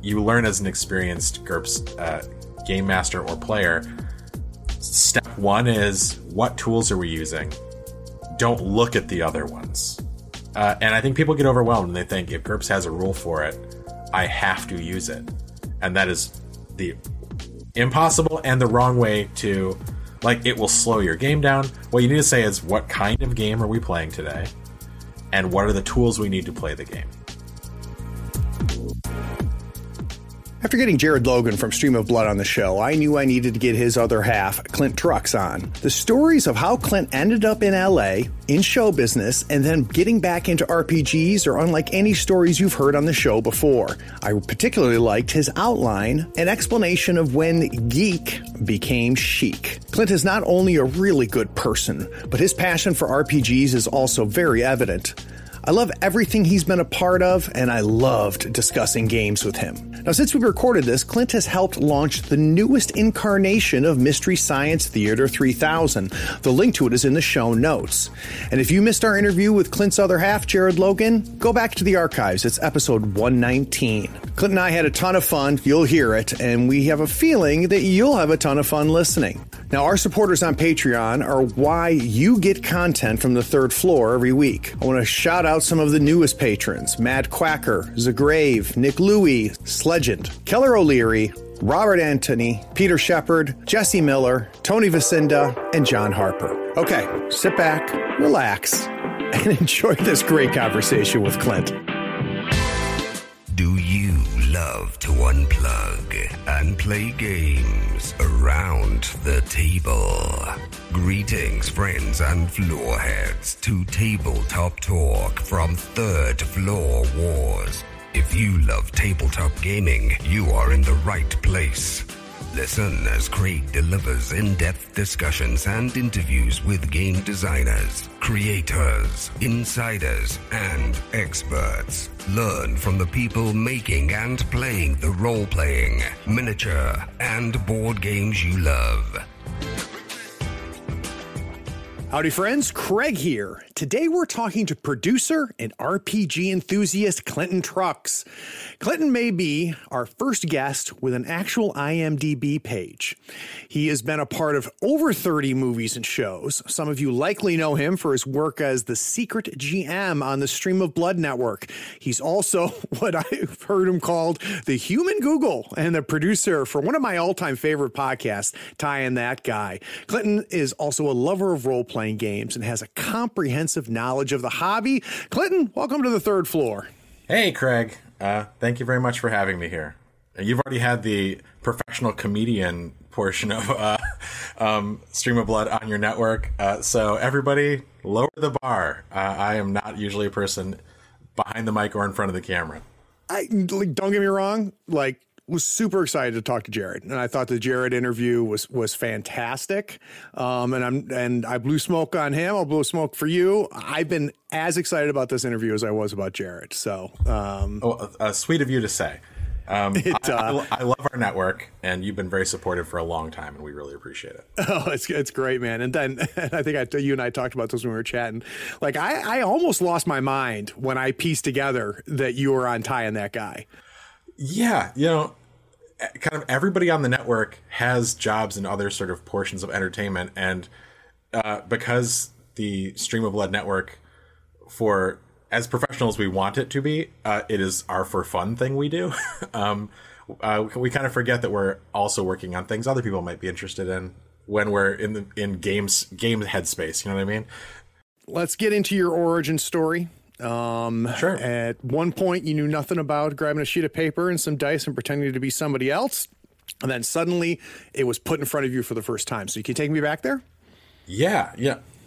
you learn as an experienced GURPS game master or player. Step one is, what tools are we using? Don't look at the other ones. And I think people get overwhelmed and they think, if GURPS has a rule for it, I have to use it. And that is the impossible and the wrong way to, like, it will slow your game down. What you need to say is, what kind of game are we playing today? And what are the tools we need to play the game? After getting Jared Logan from Stream of Blood on the show, I knew I needed to get his other half, Clint Trucks, on. The stories of how Clint ended up in LA, in show business, and then getting back into RPGs are unlike any stories you've heard on the show before. I particularly liked his outline and explanation of when geek became chic. Clint is not only a really good person, but his passion for RPGs is also very evident. I love everything he's been a part of, and I loved discussing games with him. Now, since we recorded this, Clint has helped launch the newest incarnation of Mystery Science Theater 3000. The link to it is in the show notes. And if you missed our interview with Clint's other half, Jared Logan, go back to the archives. It's episode 119. Clint and I had a ton of fun. You'll hear it, and we have a feeling that you'll have a ton of fun listening. Now, our supporters on Patreon are why you get content from the third floor every week. I want to shout out some of the newest patrons: Mad Quacker, Zagrave, Nick Louie, Sledgend, Keller O'Leary, Robert Anthony, Peter Shepard, Jesse Miller, Tony Vacinda, and John Harper. Okay, sit back, relax, and enjoy this great conversation with Clint. Do you love to unplug and play games around the table? Greetings, friends and floorheads, to Tabletop Talk from Third Floor Wars. If you love tabletop gaming, you are in the right place. Listen as Craig delivers in-depth discussions and interviews with game designers, creators, insiders, and experts. Learn from the people making and playing the role-playing, miniature, and board games you love. Howdy friends, Craig here. Today we're talking to producer and RPG enthusiast Clinton Trucks. Clinton may be our first guest with an actual IMDb page. He has been a part of over 30 movies and shows. Some of you likely know him for his work as the secret GM on the Stream of Blood network. He's also what I've heard him called the human Google and the producer for one of my all-time favorite podcasts, Ty and That Guy. Clinton is also a lover of role-playing games and has a comprehensive knowledge of the hobby. Clinton, welcome to the third floor. Hey, Craig. Thank you very much for having me here. You've already had the professional comedian portion of Stream of Blood on your network. So everybody, lower the bar. I am not usually a person behind the mic or in front of the camera. Don't get me wrong. Was super excited to talk to Jared, and I thought the Jared interview was fantastic. And I blew smoke on him. I'll blow smoke for you. I've been as excited about this interview as I was about Jared. So, sweet of you to say. I love our network, and you've been very supportive for a long time, and we really appreciate it. Oh, it's great, man. And then I think you and I talked about this when we were chatting. I almost lost my mind when I pieced together that you were on Ty and That Guy. Yeah, kind of everybody on the network has jobs in other sort of portions of entertainment, and because the Stream of Blood network, for as professional as we want it to be, it is our for fun thing we do. We kind of forget that we're also working on things other people might be interested in when we're in game headspace. You know what I mean? Let's get into your origin story. Sure. At one point, you knew nothing about grabbing a sheet of paper and some dice and pretending to be somebody else. And then suddenly it was put in front of you for the first time. So you can take me back there? Yeah.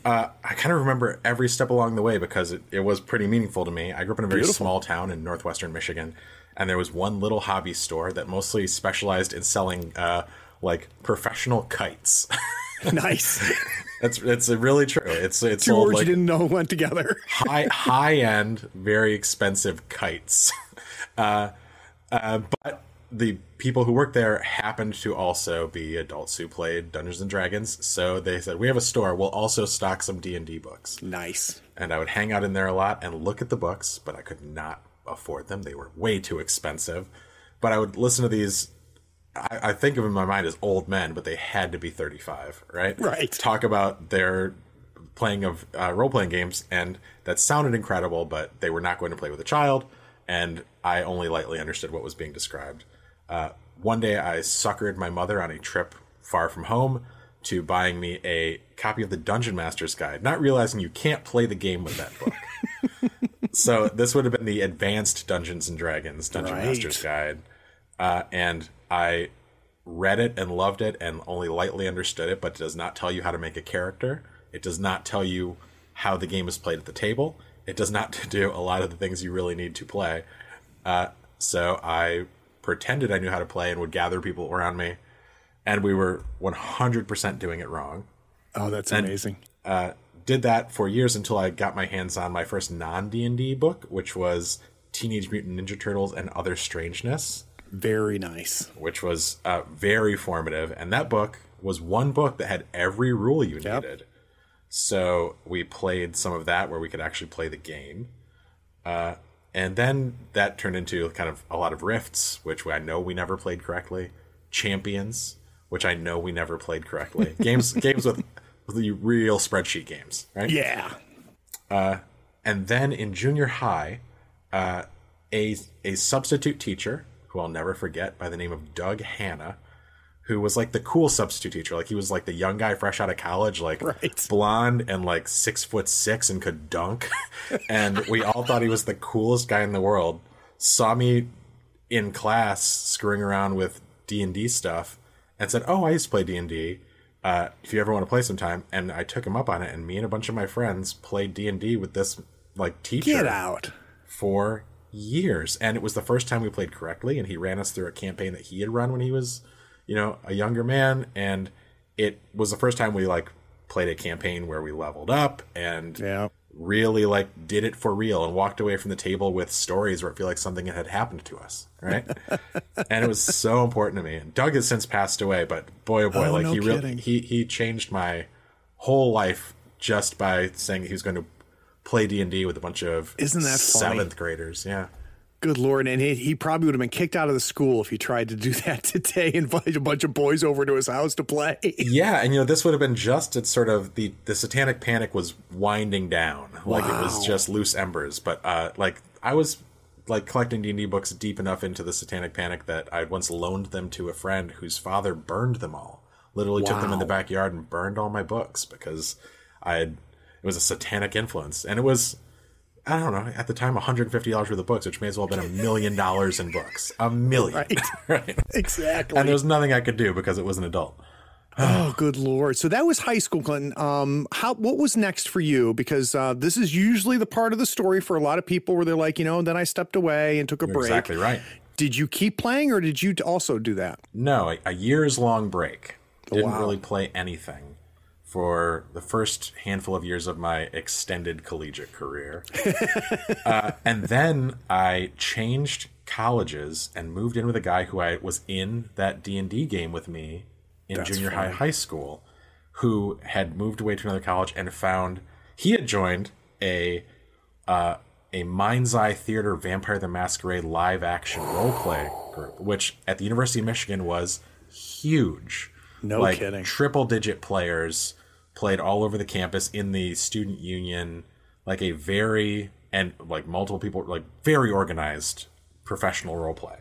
I kind of remember every step along the way because it was pretty meaningful to me. I grew up in a very small town in northwestern Michigan, and there was one little hobby store that mostly specialized in selling professional kites. Nice. It's really true. It's two words you didn't know went together. high end, very expensive kites. But the people who worked there happened to also be adults who played Dungeons and Dragons. So they said, "We have a store. We'll also stock some D&D books." Nice. And I would hang out in there a lot and look at the books, but I could not afford them. They were way too expensive. but I would listen to these. I think of them in my mind as old men, but they had to be 35, right? Right. Talk about their playing of role-playing games, and that sounded incredible, but they were not going to play with a child, and I only lightly understood what was being described. One day I suckered my mother on a trip far from home to buying me a copy of the Dungeon Master's Guide, not realizing you can't play the game with that book. So this would have been the Advanced Dungeons and Dragons Dungeon Master's Guide. And I read it and loved it and only lightly understood it, but it does not tell you how to make a character. It does not tell you how the game is played at the table. It does not do a lot of the things you really need to play. So I pretended I knew how to play and would gather people around me. And we were 100% doing it wrong. Oh, that's amazing. Did that for years until I got my hands on my first non-D&D book, which was Teenage Mutant Ninja Turtles and Other Strangeness. Very nice. Which was very formative. And that book was one book that had every rule you needed. So we played some of that where we could actually play the game. And then that turned into kind of a lot of Rifts, which I know we never played correctly. Champions, which I know we never played correctly. Games with the real spreadsheet games, right? Yeah. And then in junior high, a substitute teacher, who I'll never forget, by the name of Doug Hanna, who was like the cool substitute teacher. Like he was like the young guy fresh out of college, like blonde and like 6'6" and could dunk. And we all thought he was the coolest guy in the world. Saw me in class screwing around with D&D stuff and said, "Oh, I used to play D&D. If you ever want to play sometime." And I took him up on it, and me and a bunch of my friends played D&D with this like teacher. Get out. For years. And it was the first time we played correctly, and he ran us through a campaign that he had run when he was, you know, a younger man, and it was the first time we like played a campaign where we leveled up and really like did it for real and walked away from the table with stories where it felt like something had happened to us, right? And it was so important to me. And Doug has since passed away, but boy oh boy, he changed my whole life just by saying he was going to play D&D with a bunch of seventh graders. Yeah. Good Lord. And he probably would have been kicked out of the school if he tried to do that today, invite a bunch of boys over to his house to play. Yeah. And, you know, this would have been just at sort of the Satanic Panic was winding down. Like it was just loose embers. But like I was like collecting D&D books deep enough into the Satanic Panic that I once loaned them to a friend whose father burned them all. Literally took them in the backyard and burned all my books because it was a satanic influence. And it was, I don't know, at the time, $150 worth of books, which may as well have been $1 million in books. $1 million. Right. Exactly. And there was nothing I could do because it was an adult. Oh, good Lord. So that was high school, Clinton. What was next for you? Because this is usually the part of the story for a lot of people where they're like, you know, then I stepped away and took a break. Exactly right. Did you keep playing or did you also do that? No, a year's long break. Didn't really play anything for the first handful of years of my extended collegiate career. And then I changed colleges and moved in with a guy who I was in that D&D game with me in junior high school, who had moved away to another college and found he had joined a Mind's Eye Theater Vampire the Masquerade live action roleplay group, which at the University of Michigan was huge. No kidding. Triple digit players played all over the campus in the student union, like multiple people, like very organized professional role play.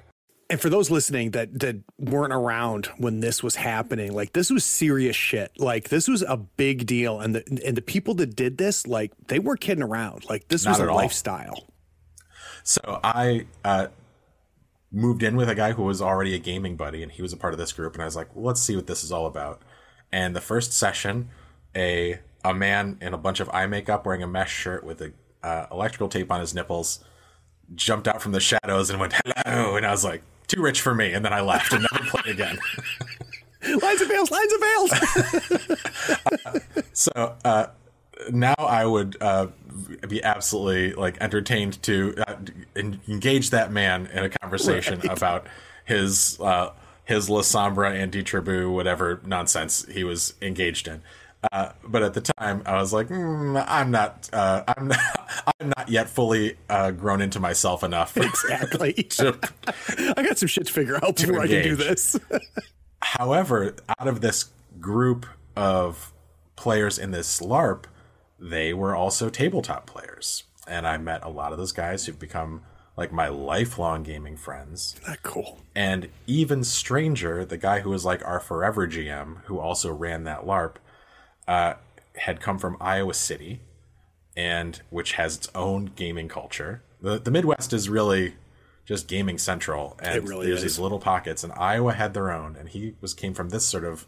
And for those listening that weren't around when this was happening, like this was serious shit. Like this was a big deal. And the people that did this, like they weren't kidding around. Like this was a lifestyle. So I moved in with a guy who was already a gaming buddy, and he was a part of this group. And I was like, well, let's see what this is all about. And the first session, a man in a bunch of eye makeup wearing a mesh shirt with a electrical tape on his nipples jumped out from the shadows and went, "Hello." And I was like, too rich for me. And then I left and never played again. Lines of veils. So now I would be absolutely like entertained to engage that man in a conversation about his La Sombra and Ditribu, whatever nonsense he was engaged in. But at the time I was like, I'm not I'm not yet fully grown into myself enough. Exactly. I got some shit to figure out before I can do this. However, out of this group of players in this LARP, they were also tabletop players. And I met a lot of those guys who've become like my lifelong gaming friends. That cool. And even stranger, the guy who was like our forever GM, who also ran that LARP, had come from Iowa City, and which has its own gaming culture. The Midwest is really just gaming central, and it really there's is. these little pockets, and Iowa had their own, and he came from this sort of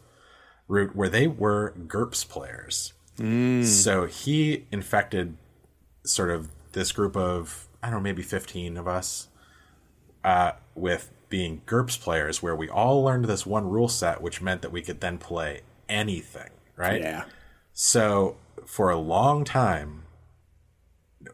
route where they were GURPS players. So he infected sort of this group of, I don't know, maybe 15 of us with being GURPS players, where we all learned this one rule set, which meant that we could then play anything, right? Yeah. So for a long time,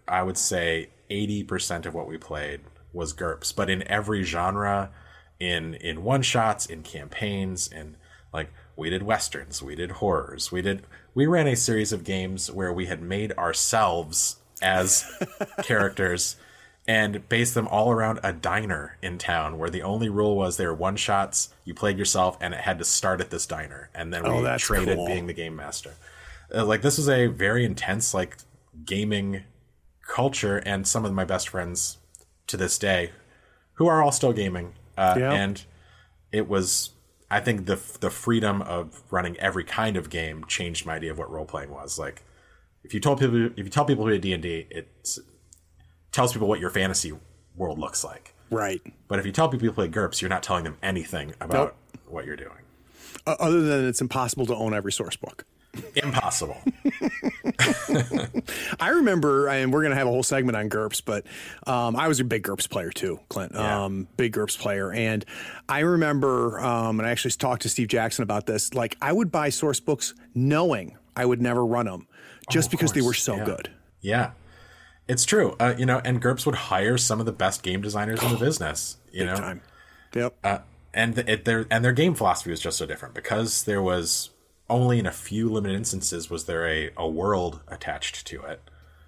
I would say 80% of what we played was GURPS, but in every genre, in one-shots, in campaigns, in like we did westerns, we did horrors, we ran a series of games where we had made ourselves as characters and based them all around a diner in town, where the only rule was they were one-shots, you played yourself, and it had to start at this diner, and then we traded cool. being the game master. Like, this was a very intense, like, gaming culture, and some of my best friends to this day, who are all still gaming, and it was, I think the freedom of running every kind of game changed my idea of what role-playing was. Like, if you tell people to play D&D, it tells people what your fantasy world looks like. Right. But if you tell people to play GURPS, you're not telling them anything about what you're doing. Other than it's impossible to own every source book. Impossible. I remember, and we're going to have a whole segment on GURPS, but I was a big GURPS player too, Clint. Big GURPS player. And I remember, and I actually talked to Steve Jackson about this, like I would buy source books knowing I would never run them just because they were so good. Yeah. It's true. And GURPS would hire some of the best game designers in the business. You know? Time. Yep. And their game philosophy was just so different, because there was only in a few limited instances was there a world attached to it.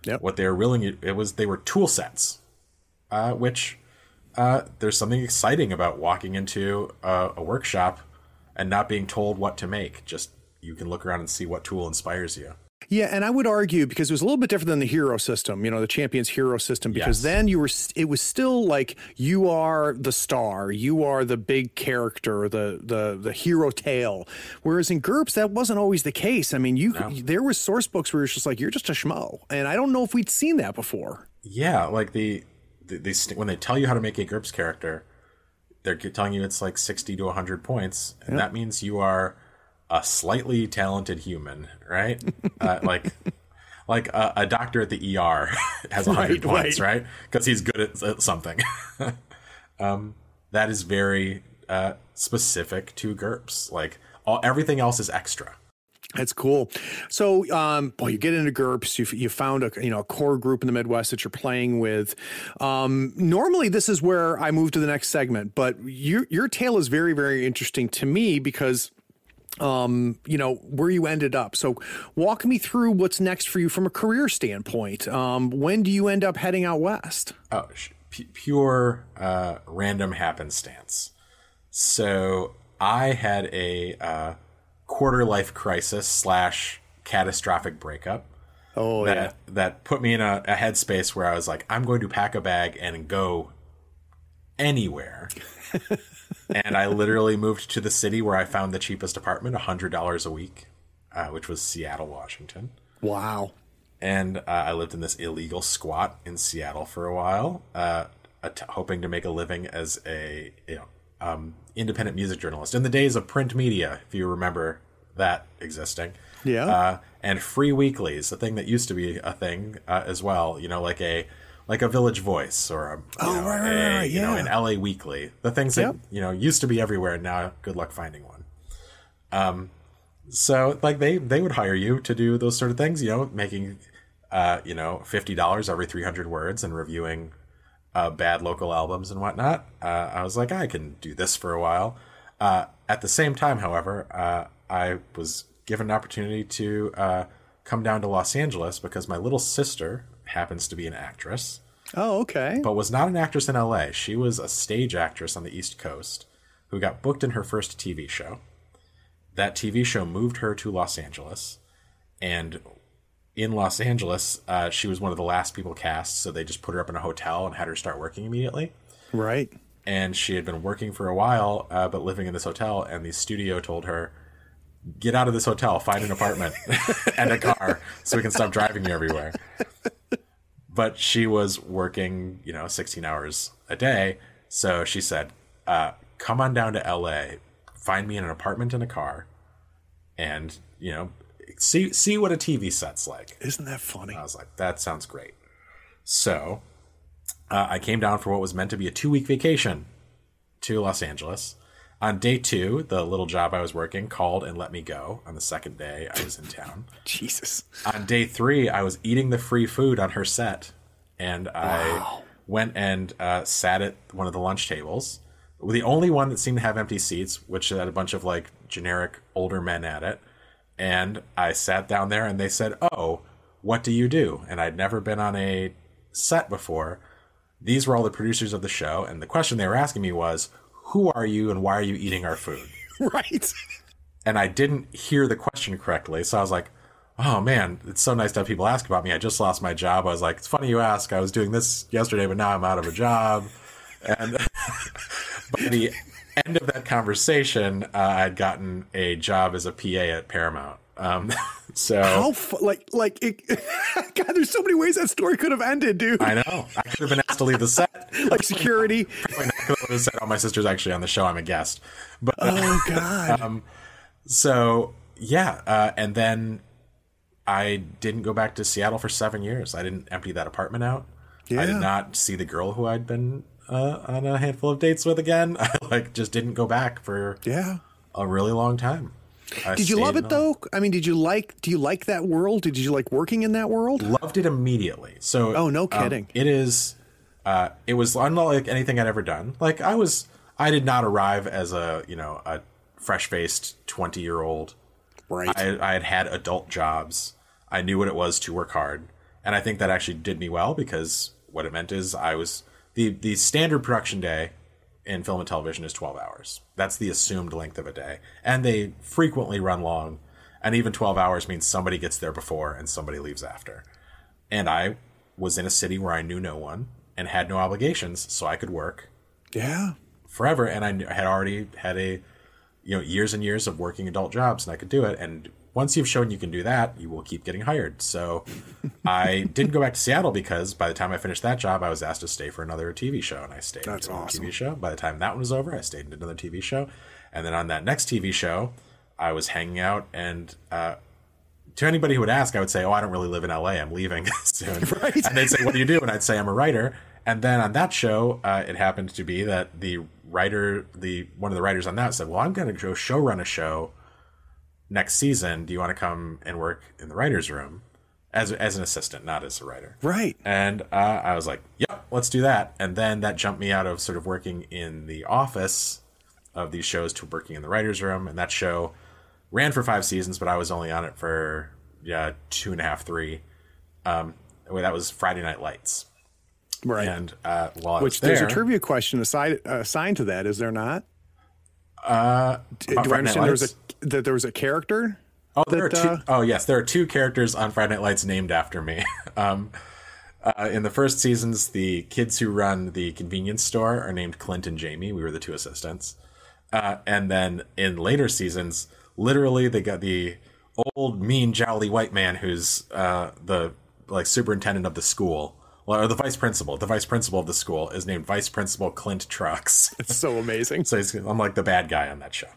Yep. What they were they were tool sets, which there's something exciting about walking into a workshop and not being told what to make. Just you can look around and see what tool inspires you. Yeah, and I would argue, because it was a little bit different than the hero system, the Champions hero system, because then it was still like you are the star, you are the big character, the hero tale. Whereas in GURPS, that wasn't always the case. I mean, there was source books where it's just like, you're just a schmo. And I don't know if we'd seen that before. Yeah, like when they tell you how to make a GURPS character, they're telling you it's like 60 to 100 points. And that means you are a slightly talented human, right? like a doctor at the ER has 100 points, right? Because he's good at something. That is very specific to GURPS. Like everything else is extra. That's cool. So, you get into GURPS. You found a core group in the Midwest that you're playing with. Normally, this is where I move to the next segment, but your tale is very, very interesting to me because where you ended up. So walk me through what's next for you from a career standpoint. When do you end up heading out west? Oh, pure random happenstance. So I had a quarter life crisis / catastrophic breakup. That put me in a headspace where I was like, I'm going to pack a bag and go anywhere. And I literally moved to the city where I found the cheapest apartment, $100 a week, which was Seattle, Washington. Wow. And I lived in this illegal squat in Seattle for a while, hoping to make a living as a independent music journalist in the days of print media, if you remember that existing. Yeah. And free weeklies, a thing that used to be a thing as well, like a Village Voice or an LA Weekly, the things that used to be everywhere, and now good luck finding one. So like they would hire you to do those sort of things, making $50 every 300 words and reviewing bad local albums and whatnot. I was like, I can do this for a while. At the same time, however, I was given an opportunity to come down to Los Angeles because my little sister happens to be an actress. Oh, okay. But was not an actress in LA. She was a stage actress on the East Coast who got booked in her first TV show. That TV show moved her to Los Angeles. And in Los Angeles, she was one of the last people cast, so they just put her up in a hotel and had her start working immediately. Right. And she had been working for a while, but living in this hotel, and the studio told her, get out of this hotel, find an apartment and a car so we can stop driving you everywhere. But she was working, 16 hours a day. So she said, come on down to LA, find me an apartment and a car, and, see what a TV set's like. Isn't that funny? I was like, that sounds great. So I came down for what was meant to be a 2-week vacation to Los Angeles. On day 2, the little job I was working called and let me go on the second day I was in town. Jesus. On day 3, I was eating the free food on her set, and I went and sat at one of the lunch tables. The only one that seemed to have empty seats, which had a bunch of generic older men at it. And I sat down there and they said, oh, what do you do? And I'd never been on a set before. These were all the producers of the show. And the question they were asking me was, who are you and why are you eating our food? Right. And I didn't hear the question correctly. So I was like, oh man, it's so nice to have people ask about me. I just lost my job. I was like, it's funny you ask. I was doing this yesterday, but now I'm out of a job. And by the end of that conversation, I'd gotten a job as a PA at Paramount. So how God, there's so many ways that story could have ended, dude. I know. I could have been asked to leave the set, like security. Probably not. Could have said, "Oh, my sister's actually on the show. I'm a guest." But oh God. So yeah, and then I didn't go back to Seattle for 7 years. I didn't empty that apartment out. Yeah. I did not see the girl who I'd been on a handful of dates with again. I just didn't go back for a really long time. Did you love it though? I mean, do you like that world? Did you like working in that world? Loved it immediately. So oh, no kidding. It was unlike anything I'd ever done. I did not arrive as a fresh-faced 20-year-old. Right. I had adult jobs. I knew what it was to work hard. And I think that actually did me well, because what it meant is I was the standard production day in film and television is 12 hours. That's the assumed length of a day. And they frequently run long. And even 12 hours means somebody gets there before and somebody leaves after. And I was in a city where I knew no one and had no obligations, so I could work forever. And I had already had years and years of working adult jobs, and I could do it. And once you've shown you can do that, you will keep getting hired. So I didn't go back to Seattle, because by the time I finished that job, I was asked to stay for another TV show, and I stayed in another TV show. By the time that one was over, I stayed in another TV show. And then on that next TV show, I was hanging out, and to anybody who would ask, I would say, oh, I don't really live in LA. I'm leaving soon. Right. And they'd say, what do you do? And I'd say, I'm a writer. And then on that show, it happened to be that one of the writers on that said, well, I'm going to go showrun a show next season. Do you want to come and work in the writer's room as an assistant, not as a writer? Right. And I was like, yep, let's do that. And then that jumped me out of sort of working in the office of these shows to working in the writer's room. And that show ran for 5 seasons, but I was only on it for 2.5, 3. That was Friday Night Lights. Right. And while I was there, there's a trivia question assigned to that, is there not? Do I understand there was a character? Oh, there are two. Oh, yes, there are 2 characters on Friday Night Lights named after me. In the first seasons, the kids who run the convenience store are named Clint and Jamie. We were the 2 assistants. And then in later seasons, literally they got the old mean jowly white man who's the superintendent of the school. Or the vice principal. The vice principal of the school is named Vice Principal Clint Trucks. It's so amazing. So I'm like the bad guy on that show.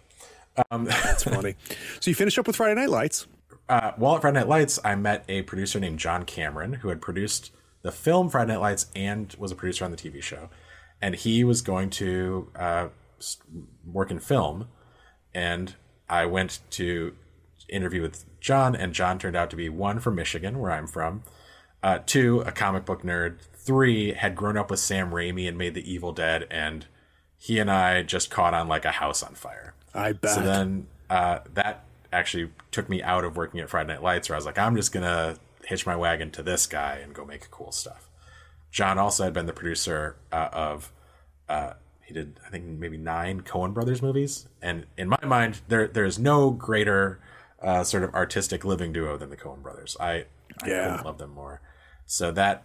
That's funny. So you finished up with Friday Night Lights. While at Friday Night Lights, I met a producer named John Cameron, who had produced the film Friday Night Lights and was a producer on the TV show. And he was going to work in film. And I went to interview with John, and John turned out to be 1 from Michigan, where I'm from. 2, a comic book nerd. 3, had grown up with Sam Raimi and made The Evil Dead, and he and I just caught on like a house on fire. I bet. So then that actually took me out of working at Friday Night Lights, where I was like, I'm just going to hitch my wagon to this guy and go make cool stuff. John also had been the producer of he did, I think, maybe 9 Coen Brothers movies, and in my mind there's no greater sort of artistic living duo than the Coen Brothers. I couldn't love them more. So that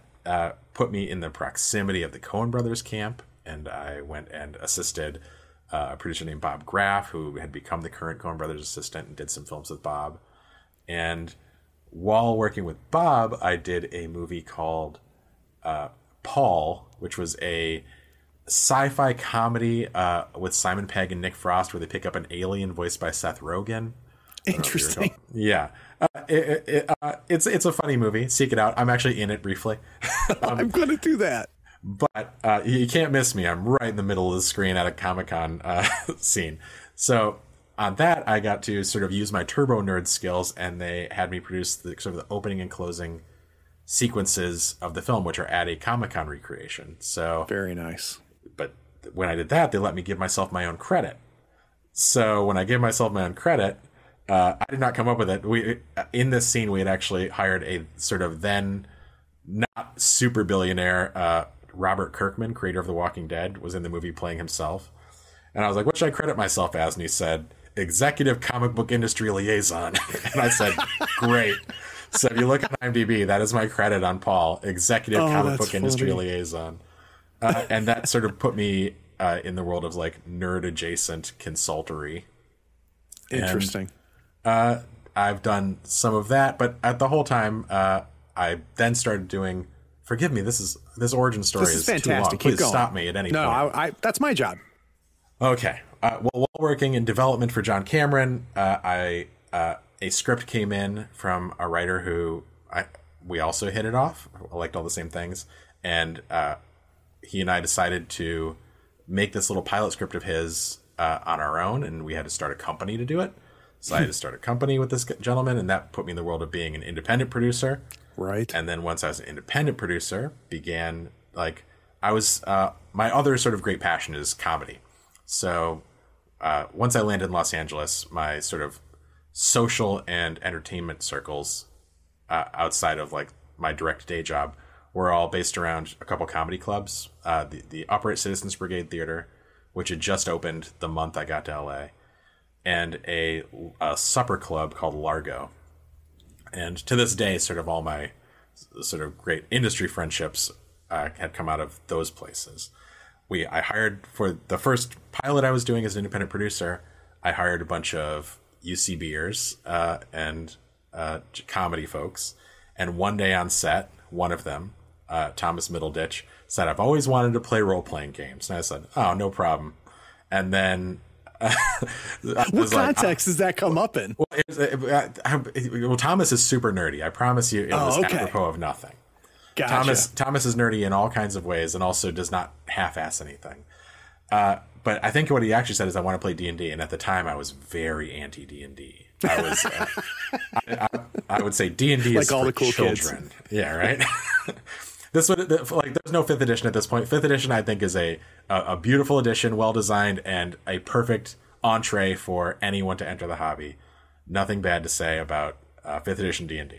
put me in the proximity of the Coen Brothers camp, and I went and assisted a producer named Bob Graff, who had become the current Coen Brothers assistant, and did some films with Bob. And while working with Bob, I did a movie called Paul, which was a sci-fi comedy with Simon Pegg and Nick Frost, where they pick up an alien voiced by Seth Rogen. Interesting. Yeah. It's a funny movie. Seek it out. I'm actually in it briefly. I'm going to do that. But you can't miss me. I'm right in the middle of the screen at a Comic-Con scene. So on that, I got to sort of use my turbo nerd skills, and they had me produce the sort of the opening and closing sequences of the film, which are at a Comic-Con recreation. So very nice. But when I did that, they let me give myself my own credit. So when I gave myself my own credit, I did not come up with it. In this scene, we had actually hired a sort of then not super billionaire Robert Kirkman, creator of The Walking Dead, was in the movie playing himself. And I was like, what should I credit myself as? And he said, executive comic book industry liaison. And I said, great. So if you look at IMDb, that is my credit on Paul, executive comic book industry liaison. And that sort of put me in the world of like nerd adjacent consultory. Interesting. And, I've done some of that, but at the whole time, I then started doing. Forgive me. This origin story is fantastic. Too long. Please stop me at any point. No, that's my job. Okay. Well, while working in development for John Cameron, a script came in from a writer who we also hit it off. I liked all the same things, and he and I decided to make this little pilot script of his on our own, and we had to start a company to do it. So I had to start a company with this gentleman, and that put me in the world of being an independent producer. Right. And then once I was an independent producer, began like I was my other sort of great passion is comedy. So once I landed in Los Angeles, my sort of social and entertainment circles outside of like my direct day job were all based around a couple comedy clubs, the Upright Citizens Brigade Theater, which had just opened the month I got to LA, and a supper club called Largo. And to this day, sort of all my sort of great industry friendships had come out of those places. I hired for the first pilot I was doing as an independent producer, I hired a bunch of UCBers and comedy folks. And one day on set, one of them, Thomas Middleditch, said, I've always wanted to play role-playing games. And I said, oh, no problem. And then what context does that come up in? Well, Thomas is super nerdy. I promise you, it was apropos of nothing. Gotcha. Thomas is nerdy in all kinds of ways, and also does not half-ass anything. But I think what he actually said is, "I want to play D&D," and at the time, I was very anti D&D. I was, I would say D&D like is all for the cool children. Kids. Yeah, right. This would like there's no 5th edition at this point. 5th edition, I think, is a beautiful edition, well designed, and a perfect entree for anyone to enter the hobby. Nothing bad to say about 5th edition D&D.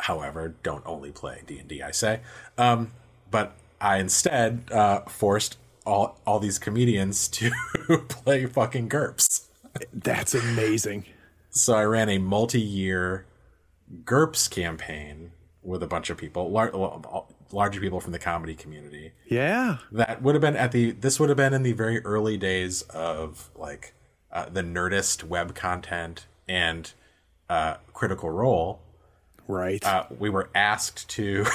However, don't only play D&D, I say. But I instead forced all these comedians to play fucking GURPS. That's amazing. So I ran a multi-year GURPS campaign with a bunch of people, larger people from the comedy community. Yeah. That would have been this would have been in the very early days of like the Nerdist web content and Critical Role. Right. We were asked to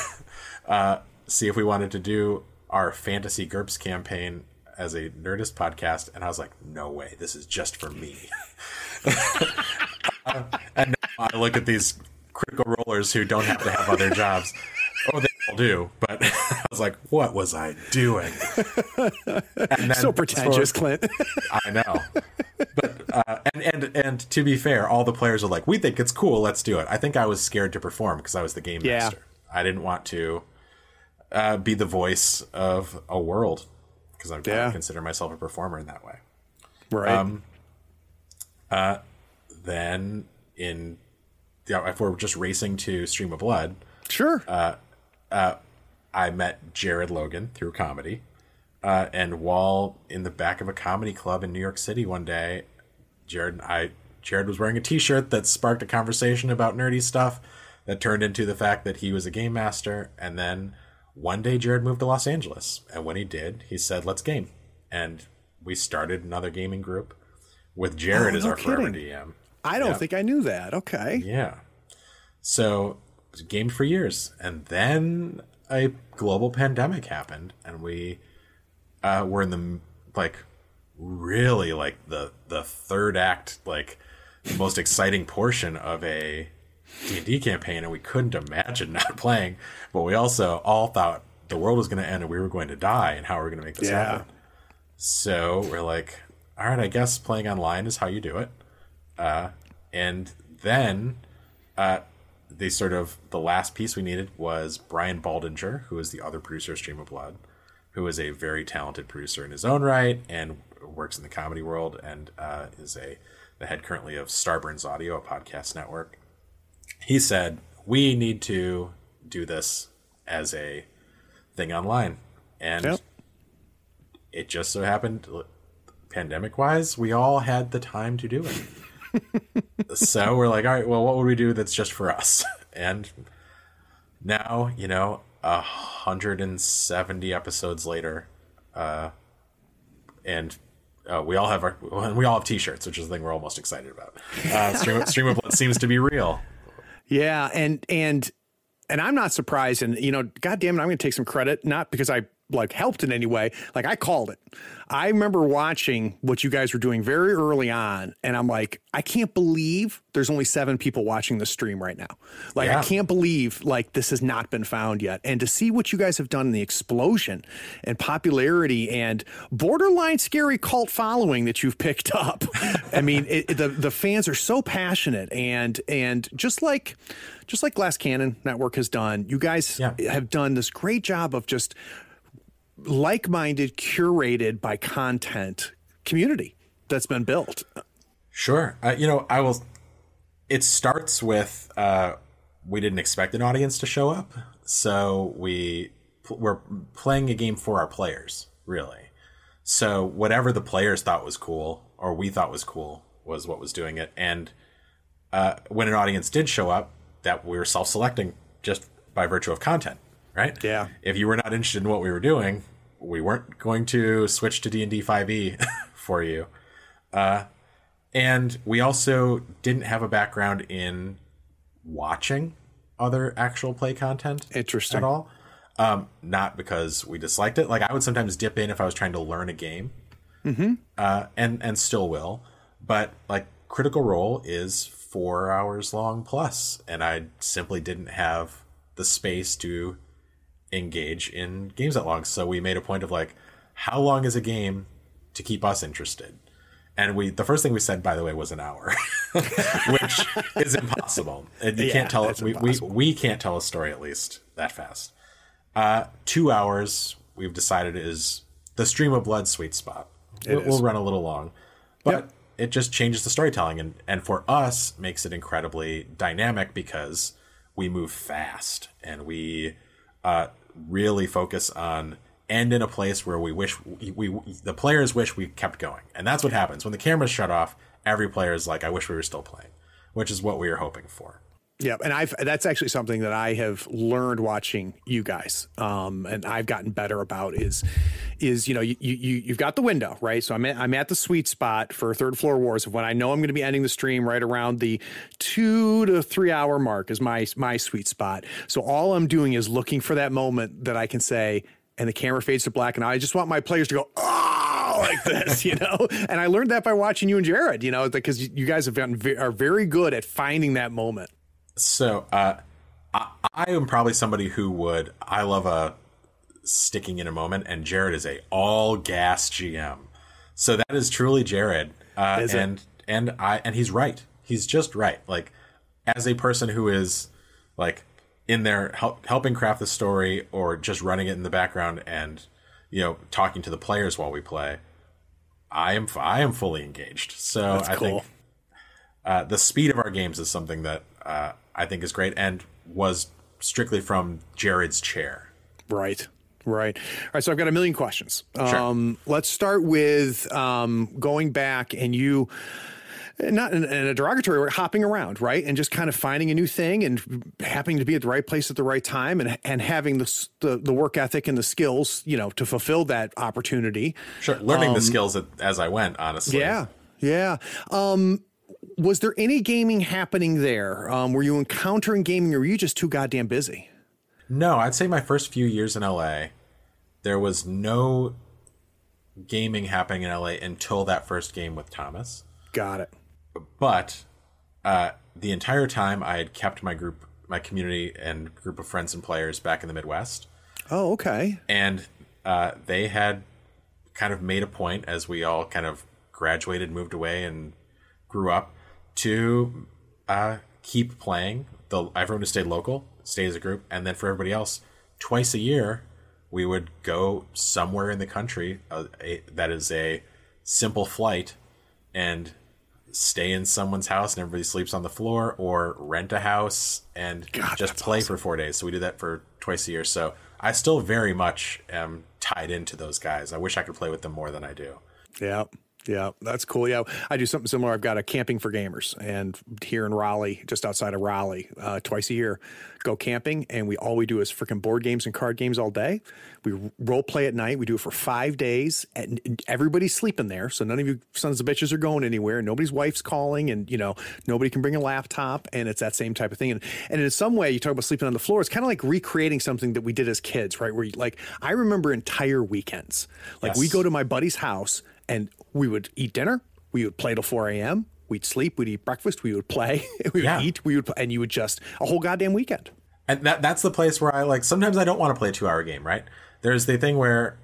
see if we wanted to do our fantasy GURPS campaign as a Nerdist podcast, and I was like, no way, this is just for me. And now I look at these critical rollers who don't have to have other jobs. Oh, they all do, but I was like, what was I doing? And then, so pretentious, Clint. I know. But and to be fair, all the players are like, we think it's cool, let's do it. I think I was scared to perform because I was the game master. I didn't want to be the voice of a world, because I consider myself a performer in that way. Right. Then in if we're just racing to Stream of Blood, Sure. I met Jared Logan through comedy. And while in the back of a comedy club in New York City one day, Jared was wearing a t-shirt that sparked a conversation about nerdy stuff that turned into the fact that he was a game master. And then one day Jared moved to Los Angeles. And when he did, he said, let's game. And we started another gaming group with Jared as our forever DM. I don't think I knew that. Okay. Yeah. So gamed for years. And then a global pandemic happened. And we were in the, like, really, like, the third act, like, the most exciting portion of a D&D campaign, and we couldn't imagine not playing, but we also all thought the world was going to end and we were going to die, and how are we going to make this happen? So we're like, all right, I guess playing online is how you do it. And then the last piece we needed was Brian Baldinger, who is the other producer of Stream of Blood, who is a very talented producer in his own right and works in the comedy world, and is the head currently of Starburns Audio, a podcast network. He said, we need to do this as a thing online. And it just so happened, pandemic-wise, we all had the time to do it. So we're like, all right, well, what would we do that's just for us? And now, 170 episodes later, and we all have t-shirts, which is the thing we're all most excited about. Stream of Blood seems to be real. Yeah, and I'm not surprised, and God damn it, I'm going to take some credit, not because I helped in any way. Like, I called it. I remember watching what you guys were doing very early on, and I'm like, I can't believe there's only 7 people watching the stream right now. Like, I can't believe this has not been found yet. And to see what you guys have done in the explosion and popularity and borderline scary cult following that you've picked up. I mean, the fans are so passionate, and just like Glass Cannon Network has done, you guys have done this great job of just like-minded, curated by content community that's been built. Sure. It starts with, we didn't expect an audience to show up. So we're playing a game for our players, really. So whatever the players thought was cool, or we thought was cool, was what was doing it. And when an audience did show up, that we were self-selecting just by virtue of content, right? Yeah. If you were not interested in what we were doing, we weren't going to switch to D&D 5e for you. And we also didn't have a background in watching other actual play content at all. Not because we disliked it. Like, I would sometimes dip in if I was trying to learn a game, and still will. But, like, Critical Role is 4 hours long plus, and I simply didn't have the space to engage in games that long. So we made a point of, like, how long is a game to keep us interested? And the first thing we said, by the way, was an hour, which is impossible. And you can't tell we can't tell a story, at least, that fast. 2 hours, we've decided, is the Stream of Blood sweet spot. We'll run a little long, but it just changes the storytelling, and for us makes it incredibly dynamic because we move fast and we really focus on end in a place where we wish the players wish we kept going. And that's what happens when the cameras shut off. Every player is like, I wish we were still playing, which is what we were hoping for. Yeah, and that's actually something that I have learned watching you guys, and I've gotten better about is you've got the window, right? So I'm at the sweet spot for Third Floor Wars of when I know I'm going to be ending the stream right around the 2 to 3 hour mark is my sweet spot. So all I'm doing is looking for that moment that I can say, and the camera fades to black, and I just want my players to go, oh, like this, And I learned that by watching you and Jared, because you guys are very good at finding that moment. So I am probably somebody I love a sticking in a moment, and Jared is a all gas GM. So that is truly Jared. And he's right. He's just right. Like, as a person who is like in there helping craft the story or just running it in the background and, talking to the players while we play, I am fully engaged. So I think the speed of our games is something that I think is great and was strictly from Jared's chair. Right. All right. So I've got a million questions. Sure. Let's start with going back and you, not in a derogatory way, hopping around, right? And just kind of finding a new thing and happening to be at the right place at the right time and having the work ethic and the skills, to fulfill that opportunity. Sure. Learning the skills as I went, honestly. Yeah. Yeah. Was there any gaming happening there? Were you encountering gaming or were you just too goddamn busy? No, I'd say my first few years in LA, there was no gaming happening in LA until that first game with Thomas. Got it. But the entire time I had kept my community and group of friends and players back in the Midwest. Oh, okay. And they had kind of made a point as we all kind of graduated, moved away, and grew up to keep playing. Everyone to stay local, stay as a group, and then for everybody else, twice a year, we would go somewhere in the country that is a simple flight and stay in someone's house and everybody sleeps on the floor, or rent a house and just play for 4 days. So we do that for twice a year. So I still very much am tied into those guys. I wish I could play with them more than I do. Yeah. Yeah, that's cool. Yeah, I do something similar. I've got a camping for gamers, and here in Raleigh, just outside of Raleigh, twice a year, go camping, and all we do is freaking board games and card games all day. We role play at night. We do it for 5 days, and everybody's sleeping there, so none of you sons of bitches are going anywhere. Nobody's wife's calling, and nobody can bring a laptop, and it's that same type of thing. And in some way, you talk about sleeping on the floor. It's kind of like recreating something that we did as kids, right? Where I remember entire weekends. Yes. We go to my buddy's house. And we would eat dinner. We would play till 4 a.m. We'd sleep. We'd eat breakfast. We would play. We would eat. We would, and you would just a whole goddamn weekend. And that's the place where I sometimes I don't want to play a 2-hour game, right? There's the thing where,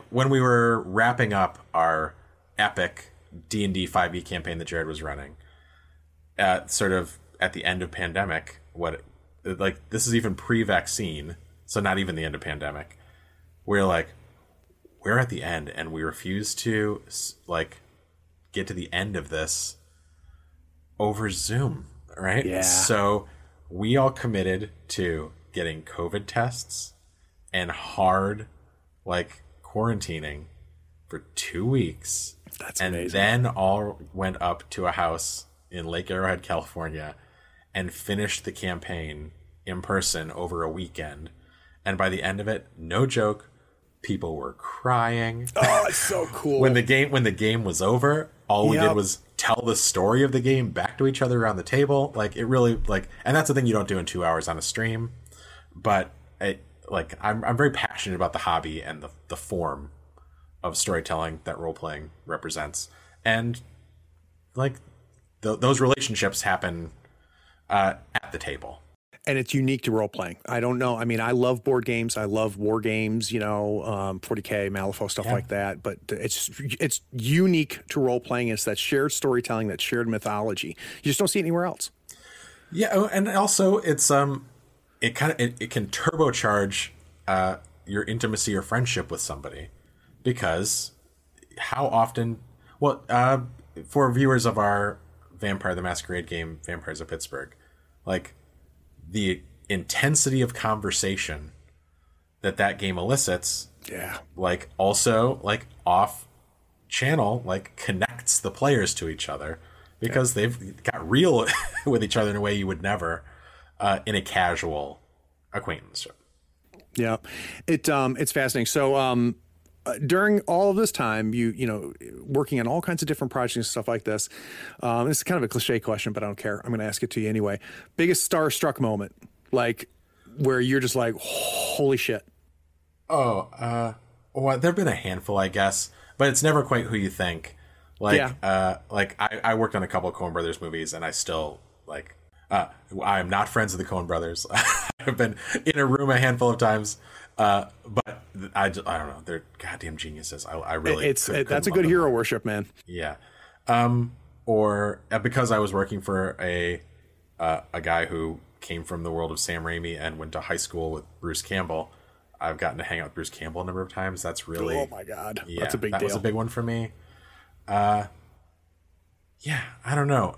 when we were wrapping up our epic D&D 5e campaign that Jared was running, sort of at the end of pandemic, this is even pre-vaccine, so not even the end of pandemic. We're at the end, and we refuse to get to the end of this over Zoom, right? Yeah. So we all committed to getting COVID tests and hard quarantining for 2 weeks. That's amazing. And then all went up to a house in Lake Arrowhead, California, and finished the campaign in person over a weekend. And by the end of it, no joke, people were crying. Oh, it's so cool. When the game was over, all we did was tell the story of the game back to each other around the table. It really and that's the thing you don't do in 2 hours on a stream. But I'm very passionate about the hobby and the form of storytelling that role playing represents, and those relationships happen at the table. And it's unique to role playing. I don't know. I mean, I love board games. I love war games, 40K, Malifaux, stuff like that. But it's unique to role playing. It's that shared storytelling, that shared mythology. You just don't see it anywhere else. Yeah, and also it's it can turbocharge your intimacy or friendship with somebody, because how often? Well, for viewers of our Vampire the Masquerade game, Vampires of Pittsburgh, the intensity of conversation that game elicits, also off channel, connects the players to each other, because they've got real with each other in a way you would never in a casual acquaintanceship. Yeah, it's fascinating. So during all of this time, you working on all kinds of different projects and stuff like this. This is kind of a cliche question, but I don't care. I'm going to ask it to you anyway. Biggest starstruck moment, where you're just holy shit. Well, there've been a handful, I guess, but it's never quite who you think. I worked on a couple of Coen Brothers movies, and I still I am not friends with the Coen Brothers. I've been in a room a handful of times. But I don't know. They're goddamn geniuses. I really that's a good hero worship, man. Yeah. Or because I was working for a guy who came from the world of Sam Raimi and went to high school with Bruce Campbell. I've gotten to hang out with Bruce Campbell a number of times. That's really, oh my God, that's a big deal. That was a big one for me. Yeah, I don't know.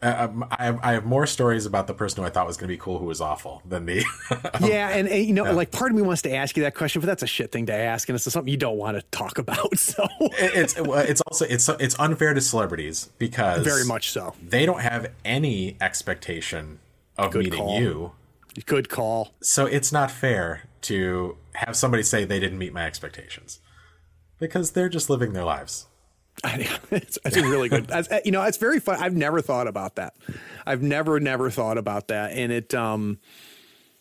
I have more stories about the person who I thought was going to be cool who was awful than the. Yeah, and you know, like part of me wants to ask you that question, but that's a shit thing to ask, and it's something you don't want to talk about. So it's unfair to celebrities because very much so they don't have any expectation of meeting you. Good call. So it's not fair to have somebody say they didn't meet my expectations because they're just living their lives. It's a really good, you know, it's very fun. I've never thought about that. I've never thought about that. And it,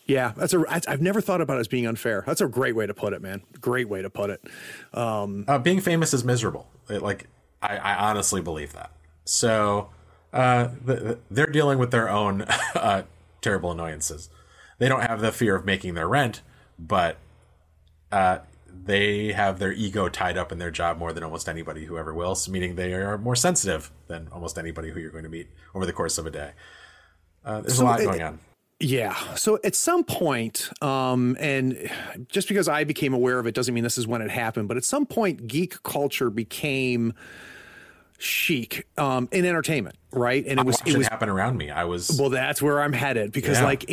yeah, I've never thought about it as being unfair. That's a great way to put it, man. Great way to put it. Being famous is miserable. I honestly believe that. So, they're dealing with their own, terrible annoyances. They don't have the fear of making their rent, but, they have their ego tied up in their job more than almost anybody who ever will, so meaning they are more sensitive than almost anybody who you're going to meet over the course of a day. There's a lot going on. Yeah. So at some point, and just because I became aware of it doesn't mean this is when it happened, but at some point, geek culture became chic in entertainment, right? And it was happen around me. Well, that's where I'm headed because like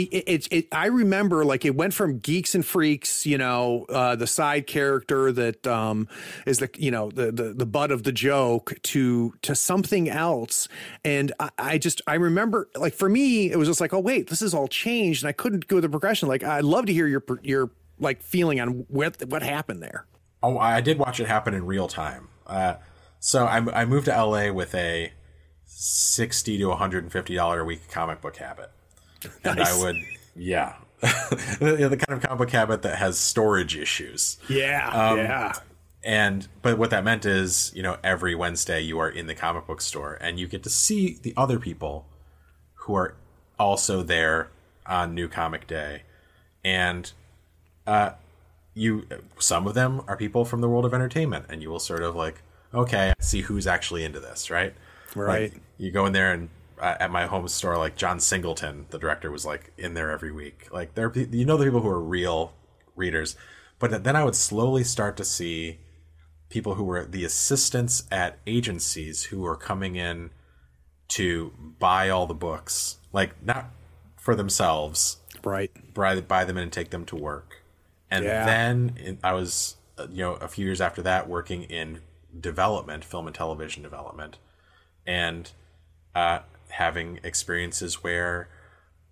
I remember like it went from geeks and freaks, you know, the side character that is the, you know, the butt of the joke to something else. And I remember like for me, it was just like, oh wait, this is all changed, and I couldn't go the progression. Like I'd love to hear your like feeling on what happened there. Oh, I did watch it happen in real time. So I moved to LA with a $60 to $150 a week comic book habit. And nice. I would, the kind of comic book habit that has storage issues. Yeah. But what that meant is, you know, every Wednesday you are in the comic book store and you get to see the other people who are also there on New Comic Day. And, some of them are people from the world of entertainment, and you will sort of like, okay, I see who's actually into this, right? Right. Like, you go in there and at my home store, like John Singleton, the director, was like in there every week. Like there, you know, the people who are real readers. But then I would slowly start to see people who were the assistants at agencies who were coming in to buy all the books, like not for themselves, right? Buy them in and take them to work. And then I was, you know, a few years after that, working in development, film and television development, and having experiences where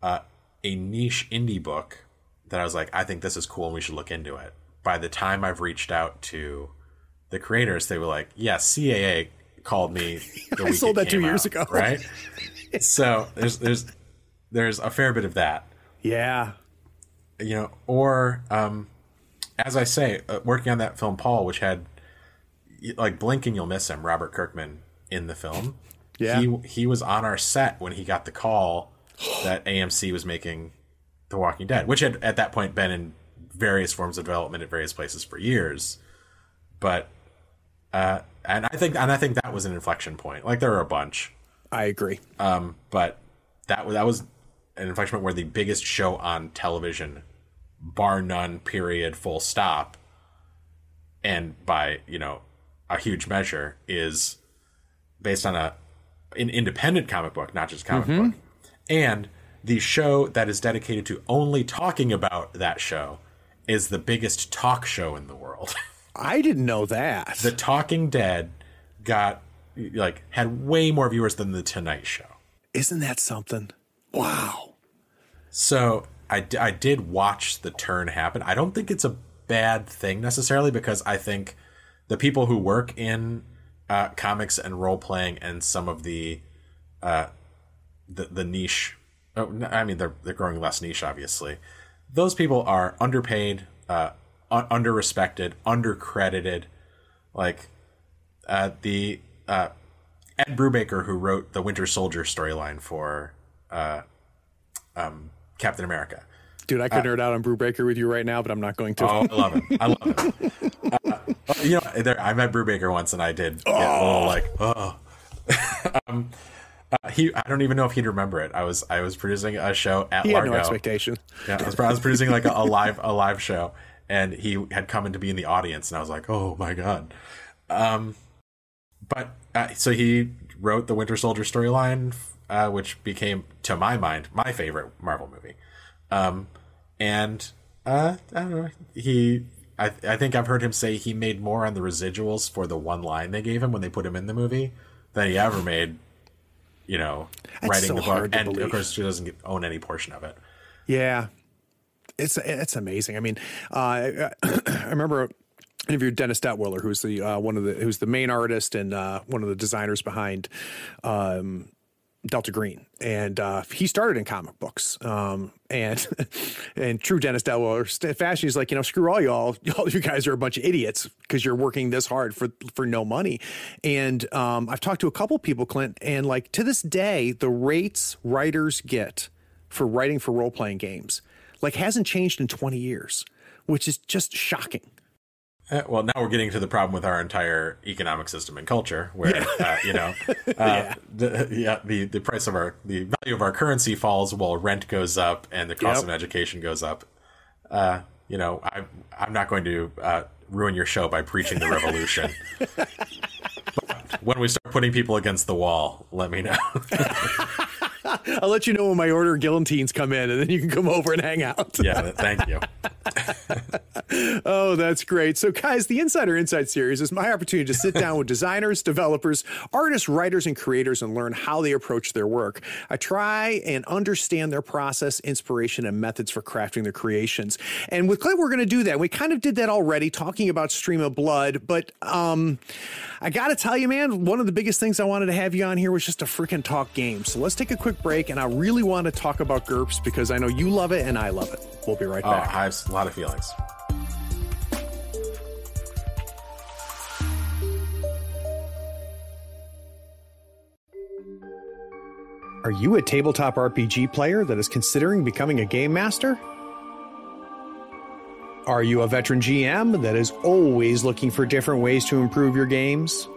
a niche indie book that I was like, I think this is cool and we should look into it. By the time I've reached out to the creators, they were like, yeah, CAA called me the week I sold that 2 years out, ago. Right? So there's a fair bit of that. Yeah. You know, or as I say, working on that film Paul, which had like blink and you'll miss him, Robert Kirkman in the film. Yeah. He was on our set when he got the call that AMC was making The Walking Dead, which had at that point been in various forms of development at various places for years. But and I think that was an inflection point. Like there are a bunch. I agree. But that was an inflection point where the biggest show on television, bar none, period, full stop, and by, you know, a huge measure, is based on an independent comic book, not just a comic book. And the show that is dedicated to only talking about that show is the biggest talk show in the world. I didn't know that. The Talking Dead had way more viewers than The Tonight Show. Isn't that something? Wow. So I did watch the turn happen. I don't think it's a bad thing necessarily, because I think the people who work in comics and role playing and some of the niche, I mean, they're growing less niche, obviously. Those people are underpaid, underrespected, undercredited. Like the Ed Brubaker, who wrote the Winter Soldier storyline for Captain America. Dude, I could nerd out on Brubaker with you right now, but I'm not going to. Oh, I love him. I love him. You know, I met Brubaker once, and I did get a little like, I don't even know if he'd remember it. I was producing a show at Largo. He had no expectation. Yeah, I was producing like a live show, and he had come in to be in the audience, and I was like, oh my god. So he wrote the Winter Soldier storyline which became, to my mind, my favorite Marvel movie. And I don't know. I think I've heard him say he made more on the residuals for the one line they gave him when they put him in the movie than he ever made, That's writing so the hard book. to And believe. of course, he doesn't own any portion of it. Yeah, it's amazing. I mean, I remember interviewed Dennis Detwiller, who's who's the main artist and one of the designers behind Delta Green, and he started in comic books. And and true Dennis Detwiller fashion, he's like, screw all you guys are a bunch of idiots because you're working this hard for no money. And I've talked to a couple people, Clint, and like to this day, the rates writers get for writing for role-playing games like hasn't changed in 20 years, which is just shocking. Well, now we're getting to the problem with our entire economic system and culture, where the price of the value of our currency falls while rent goes up and the cost of education goes up. I'm not going to ruin your show by preaching the revolution. But when we start putting people against the wall, let me know. I'll let you know when my order of Guillotines come in, and then you can come over and hang out. Yeah, thank you. Oh, that's great. So, guys, the Insider Insight series is my opportunity to sit down with designers, developers, artists, writers, and creators and learn how they approach their work. I try and understand their process, inspiration, and methods for crafting their creations. And with Clint, we're going to do that. We kind of did that already, talking about Stream of Blood. But I got to tell you, man, one of the biggest things I wanted to have you on here was just to freaking talk games. So let's take a quick break, and I really want to talk about GURPS because I know you love it and I love it. We'll be right back. I have a lot of feelings. Are you a tabletop RPG player that is considering becoming a game master? Are you a veteran GM that is always looking for different ways to improve your games?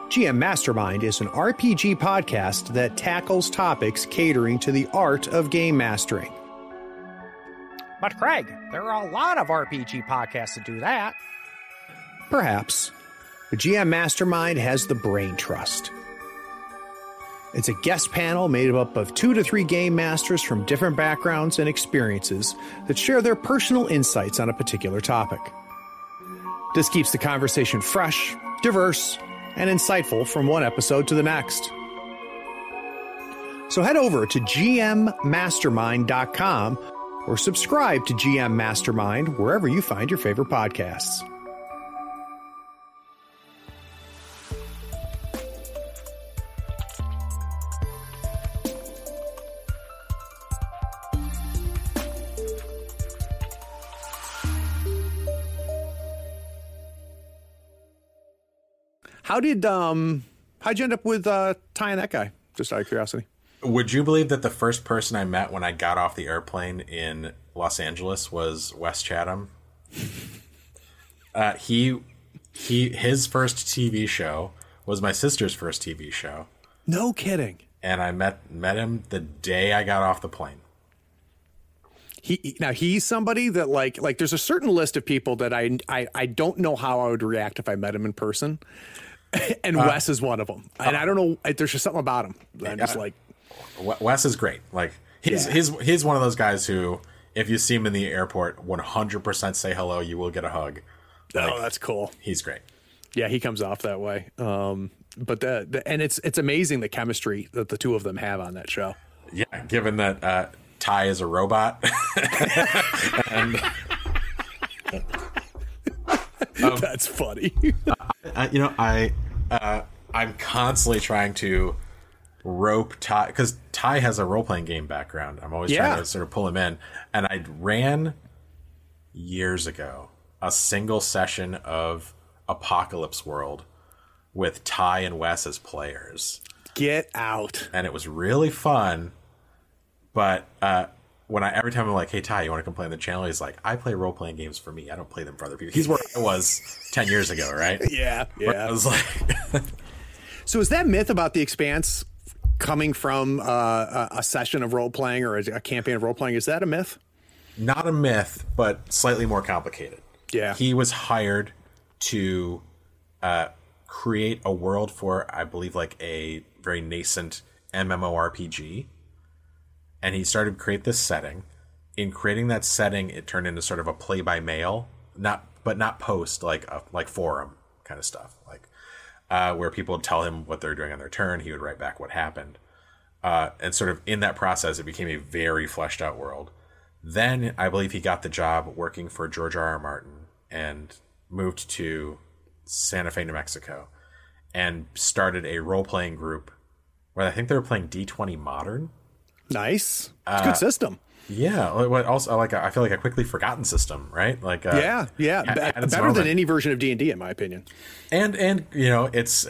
GM Mastermind is an RPG podcast that tackles topics catering to the art of game mastering. But Craig, there are a lot of RPG podcasts that do that. Perhaps, but GM Mastermind has the brain trust. It's a guest panel made up of 2 to 3 game masters from different backgrounds and experiences that share their personal insights on a particular topic. This keeps the conversation fresh, diverse, and insightful from one episode to the next. So head over to gmmastermind.com or subscribe to GM Mastermind wherever you find your favorite podcasts. How'd you end up with Ty and that guy? Just out of curiosity. Would you believe that the first person I met when I got off the airplane in Los Angeles was Wes Chatham? His first TV show was my sister's first TV show. No kidding. And I met him the day I got off the plane. He's somebody that like there's a certain list of people that I don't know how I would react if I met him in person. And Wes is one of them. And I don't know, there's just something about him. I'm just like, Wes is great. Like he's one of those guys who, if you see him in the airport, 100% say hello. You will get a hug. Oh, that's cool. He's great. Yeah, he comes off that way. But and it's amazing the chemistry that the two of them have on that show. Yeah, given that Ty is a robot. And, that's funny. I'm constantly trying to rope Ty, because Ty has a role-playing game background. I'm always trying to sort of pull him in. And I ran years ago a single session of Apocalypse World with Ty and Wes as players. Get out. And it was really fun. But every time I'm like, hey, Ty, you want to come play on the channel? He's like, I play role-playing games for me. I don't play them for other people. He's where I was 10 years ago, right? Yeah. I was like... So is that myth about The Expanse coming from a session of role-playing or a campaign of role-playing, is that a myth? Not a myth, but slightly more complicated. Yeah. He was hired to create a world for, I believe, like a very nascent MMORPG, and he started to create this setting. In creating that setting, it turned into sort of a play by mail, not post, like forum kind of stuff, like where people would tell him what they're doing on their turn. He would write back what happened, and sort of in that process, it became a very fleshed out world. Then I believe he got the job working for George R.R. Martin and moved to Santa Fe, New Mexico, and started a role-playing group where I think they were playing D20 Modern. Nice. It's a good system. Yeah. Also, like, I feel like a quickly forgotten system, right? Like, yeah. Better than any version of D&D, in my opinion. And you know, it's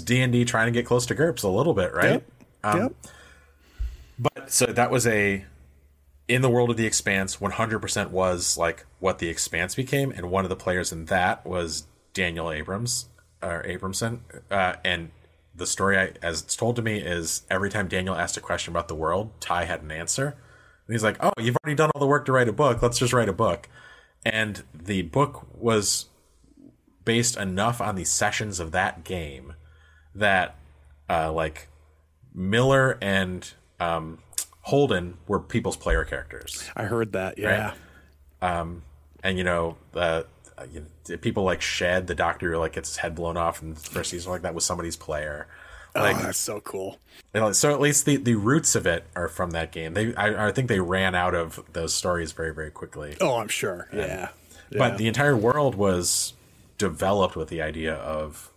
D&D trying to get close to GURPS a little bit, right? Yep. But so that was in the world of The Expanse, 100% was like what The Expanse became, and one of the players in that was Daniel Abramson, and the story, as it's told to me, is every time Daniel asked a question about the world, Ty had an answer. And he's like, "Oh, you've already done all the work to write a book. Let's just write a book." And the book was based enough on the sessions of that game that, like, Miller and Holden were people's player characters. I heard that, yeah. Right? And, you know, people like Shed, the doctor who like gets his head blown off in the first season, like that was somebody's player. Like, that's so cool. So at least the roots of it are from that game. I think they ran out of those stories very, very quickly. Oh, I'm sure. Yeah. But the entire world was developed with the idea of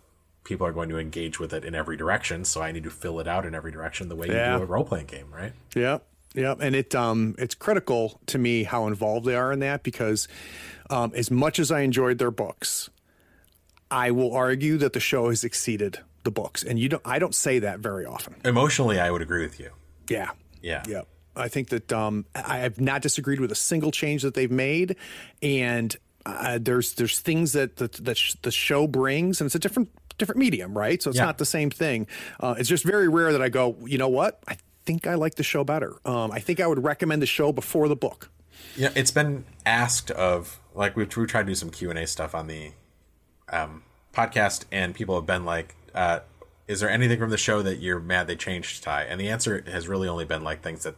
people are going to engage with it in every direction, so I need to fill it out in every direction the way you do a role-playing game, right? Yeah. And it's critical to me how involved they are in that, because as much as I enjoyed their books, I will argue that the show has exceeded the books, and I don't say that very often. Emotionally, I would agree with you. Yeah. Yeah. I think that I have not disagreed with a single change that they've made, and there's things that the show brings, and it's a different medium, right? So it's not the same thing. It's just very rare that I go, you know what? I think I like the show better. I think I would recommend the show before the book. Yeah, it's been asked of, like, we tried to do some Q&A stuff on the podcast, and people have been like, is there anything from the show that you're mad they changed, Ty? And the answer has really only been like things that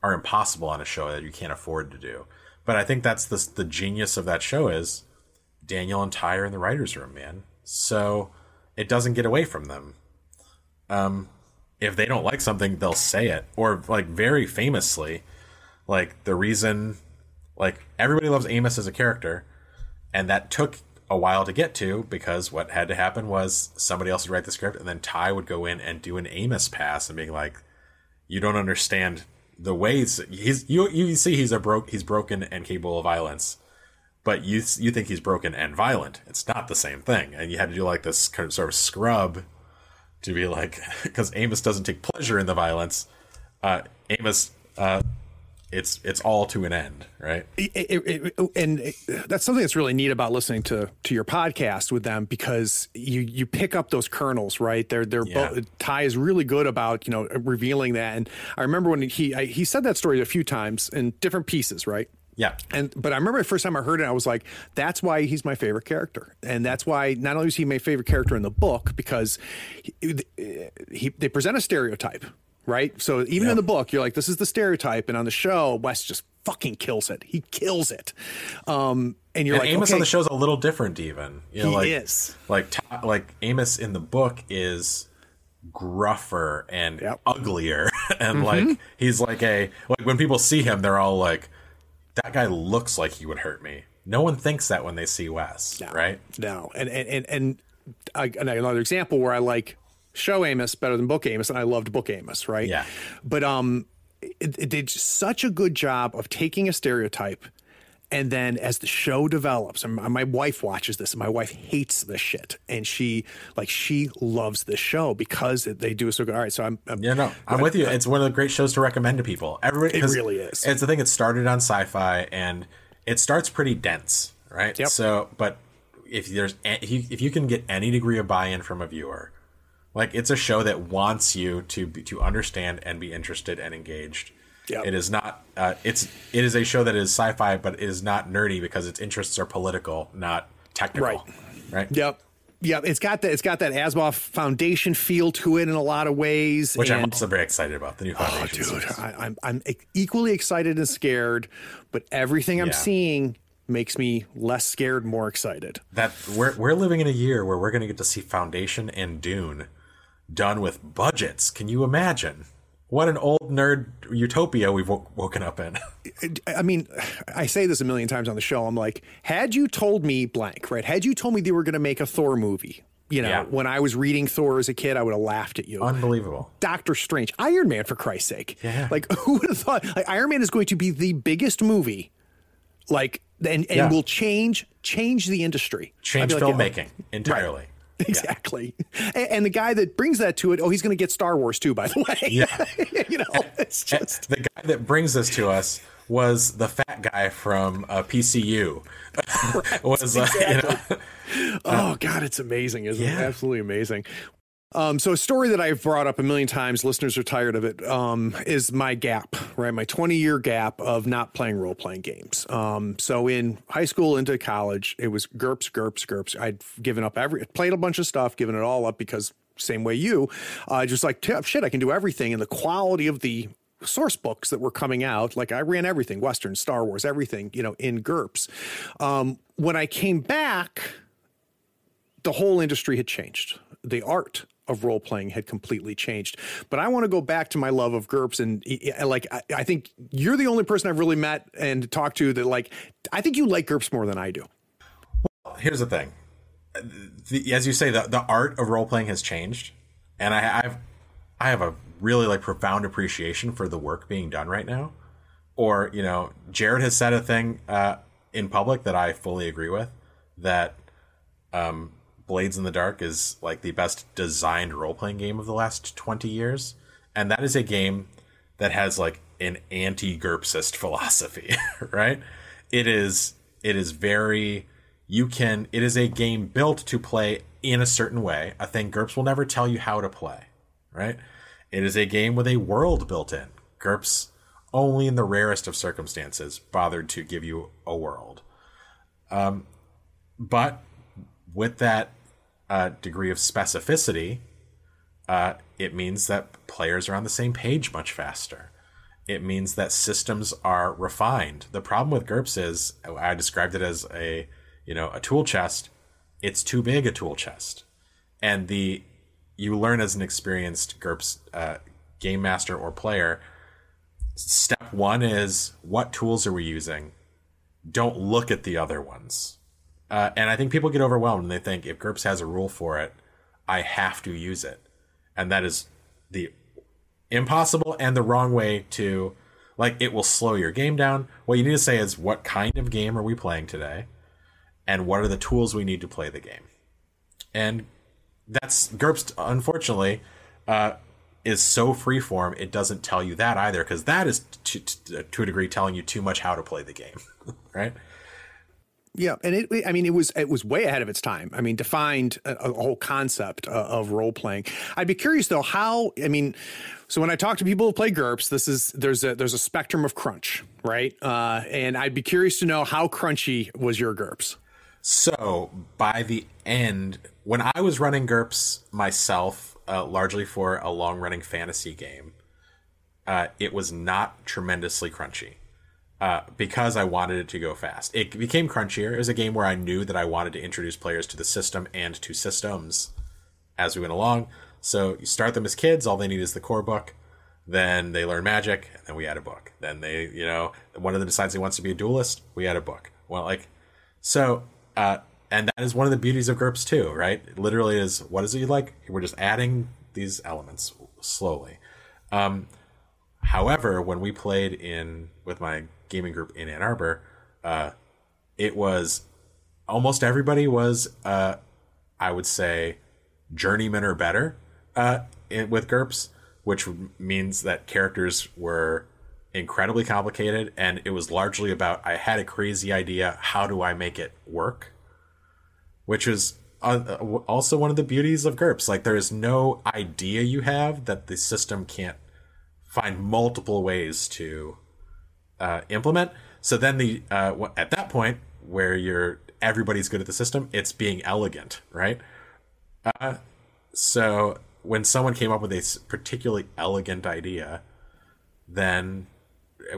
are impossible on a show that you can't afford to do. But I think that's the genius of that show is Daniel and Ty are in the writer's room, man. So it doesn't get away from them. If they don't like something, they'll say it. Or, like, very famously, like, the reason, like, everybody loves Amos as a character, and that took a while to get to, because what had to happen was somebody else would write the script, and then Ty would go in and do an Amos pass and being like, you don't understand the ways you see he's broken and capable of violence, but you think he's broken and violent. It's not the same thing. And you had to do like this kind of sort of scrub to be like, because Amos doesn't take pleasure in the violence. Amos, it's all to an end, right? And that's something that's really neat about listening to your podcast with them, because you pick up those kernels, right? Ty is really good about, you know, revealing that. And I remember when he said that story a few times in different pieces, right? Yeah. But I remember the first time I heard it, I was like, that's why he's my favorite character. And that's why not only is he my favorite character in the book, because they present a stereotype. Right. So even in the book, you're like, this is the stereotype. And on the show, Wes just fucking kills it. He kills it. And you're like, Amos on the show's a little different, even. You know, he is. Like Amos in the book is gruffer and uglier. And like, he's like when people see him, they're all like, that guy looks like he would hurt me. No one thinks that when they see Wes. Right. No. And another example where I like show Amos better than book Amos, and I loved book Amos, right? Yeah. But it did such a good job of taking a stereotype, and then as the show develops, and my wife watches this, and my wife hates this shit, and she loves this show because they do so good. All right, so I'm with you. It's one of the great shows to recommend to people. It really is. It's the thing. It started on Sci-Fi, and it starts pretty dense, right? Yep. So, but if you can get any degree of buy-in from a viewer. Like, it's a show that wants you to understand and be interested and engaged. Yep. It is not. It is a show that is sci-fi, but it is not nerdy because its interests are political, not technical. Right. Yep. Yeah, it's got that Asimov Foundation feel to it in a lot of ways, which I'm also very excited about the new Foundation. Oh, dude, I'm equally excited and scared, but everything I'm seeing makes me less scared, more excited. That we're living in a year where we're going to get to see Foundation and Dune done with budgets. Can you imagine? What an old nerd utopia we've woken up in. I mean, I say this a million times on the show. I'm like, had you told me blank, right? Had you told me they were going to make a Thor movie, when I was reading Thor as a kid, I would have laughed at you. Unbelievable. Doctor Strange, Iron Man, for Christ's sake. Yeah. Like, who would have thought? Like, Iron Man is going to be the biggest movie, and will change the industry. Change filmmaking entirely. Right. Exactly. And the guy that brings that to it, he's going to get Star Wars too, by the way. Yeah. It's just... The guy that brings this to us was the fat guy from PCU. Exactly. Oh, God, it's amazing, isn't it? Absolutely amazing. So a story that I've brought up a million times, listeners are tired of it, is my gap, right? My 20-year gap of not playing role-playing games. So in high school into college, it was GURPS. I'd given up played a bunch of stuff, given it all up because same way you, just like, shit, I can do everything. And the quality of the source books that were coming out, like I ran everything, Western, Star Wars, everything, in GURPS. When I came back, the whole industry had changed. The art of role playing had completely changed. But I want to go back to my love of GURPS, and I think you're the only person I've really met and talked to that I think you like GURPS more than I do. Well, here's the thing. As you say, the art of role playing has changed, and I have a really profound appreciation for the work being done right now. Or Jared has said a thing in public that I fully agree with, that Blades in the Dark is the best designed role-playing game of the last 20 years. And that is a game that has an anti-GURPSist philosophy, right? It is very, it is a game built to play in a certain way, a thing GURPS will never tell you how to play, right? It is a game with a world built in. GURPS only in the rarest of circumstances bothered to give you a world. But with that degree of specificity, it means that players are on the same page much faster. It means that systems are refined. The problem with GURPS is, I described it as a tool chest. It's too big a tool chest. And you learn as an experienced GURPS game master or player, step one is, what tools are we using? Don't look at the other ones. And I think people get overwhelmed and they think, if GURPS has a rule for it, I have to use it. And that is the impossible and the wrong way to, it will slow your game down. What you need to say is, what kind of game are we playing today? And what are the tools we need to play the game? And that's, GURPS, unfortunately, is so freeform, it doesn't tell you that either, because that is, to a degree, telling you too much how to play the game, right? Yeah, and it was way ahead of its time. I mean, defined a whole concept of role playing. I'd be curious though, so when I talk to people who play GURPS, there's a spectrum of crunch, right? And I'd be curious to know, how crunchy was your GURPS? So by the end, when I was running GURPS myself, largely for a long running fantasy game, it was not tremendously crunchy. Because I wanted it to go fast. It became crunchier. It was a game where I knew that I wanted to introduce players to the system and to systems as we went along. So you start them as kids, all they need is the core book. Then they learn magic, and then we add a book. Then they, one of them decides he wants to be a duelist, we add a book. Well, and that is one of the beauties of GURPS too, right? It literally is, what is it you like? We're just adding these elements slowly. However, when we played with my gaming group in Ann Arbor, it was almost everybody was, I would say, journeyman or better with GURPS, which means that characters were incredibly complicated, and it was largely about, I had a crazy idea, how do I make it work? Which is also one of the beauties of GURPS. There is no idea you have that the system can't find multiple ways to implement. So then at that point where everybody's good at the system, it's being elegant, right? So when someone came up with a particularly elegant idea, then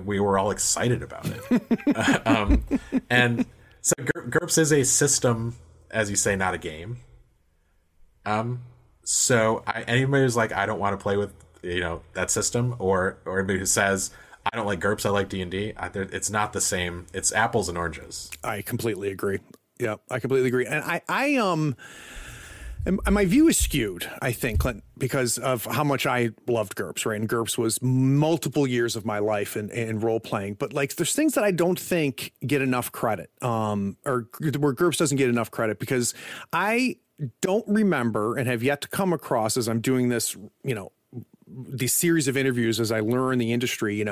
we were all excited about it. And so GURPS is a system, as you say, not a game. So anybody who's like, I don't want to play with, that system, or anybody who says, I don't like GURPS, I like D&D, it's not the same. It's apples and oranges. I completely agree. Yeah, I completely agree. And and my view is skewed, I think, Clint, because of how much I loved GURPS, right? And GURPS was multiple years of my life in role playing. But like, there's things that I don't think get enough credit, or where GURPS doesn't get enough credit, because I don't remember and have yet to come across, as I'm doing this, these series of interviews, as I learn the industry,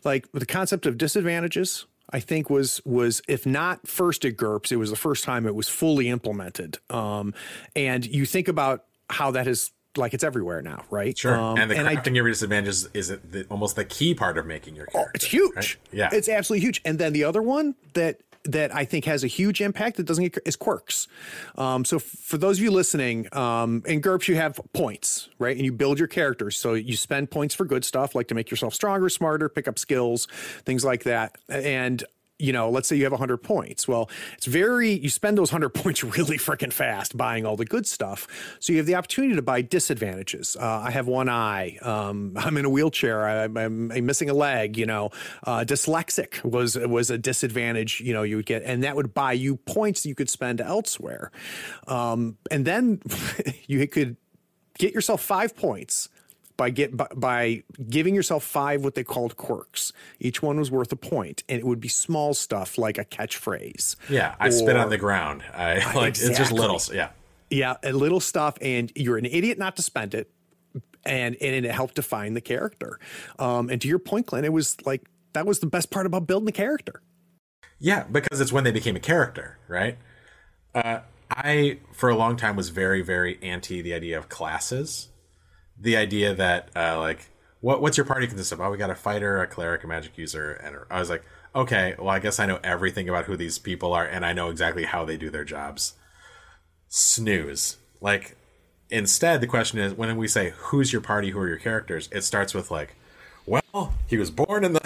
like the concept of disadvantages, I think was if not first at GURPS, it was the first time it was fully implemented. And you think about how that is, like, it's everywhere now, right? Sure. And the crafting your disadvantages is almost the key part of making your character. Oh, it's huge. Right? Yeah, it's absolutely huge. And then the other one that I think has a huge impact that doesn't get is quirks. So for those of you listening, in GURPS, you have points, right? And you build your characters. So you spend points for good stuff, like to make yourself stronger, smarter, pick up skills, things like that. And let's say you have 100 points. Well, you spend those 100 points really freaking fast buying all the good stuff. So you have the opportunity to buy disadvantages. I have one eye. I'm in a wheelchair. I'm missing a leg. Dyslexic was a disadvantage, you would get, and that would buy you points that you could spend elsewhere. And then you could get yourself 5 points by giving yourself 5 what they called quirks. Each one was worth a point, and it would be small stuff like a catchphrase. Yeah, I spit on the ground. Exactly. It's just little. Yeah, a little stuff, and you're an idiot not to spend it, and it helped define the character. And to your point, Clint, it was like that was the best part about building the character. Yeah, because it's when they became a character, right? I for a long time was very, very anti the idea of classes. The idea that, what's your party consist of? Oh, we got a fighter, a cleric, a magic user. And I was like, okay, well, I guess I know everything about who these people are, and I know exactly how they do their jobs. Snooze. Like, instead, the question is, when we say, who's your party, who are your characters? It starts with, well, he was born in the...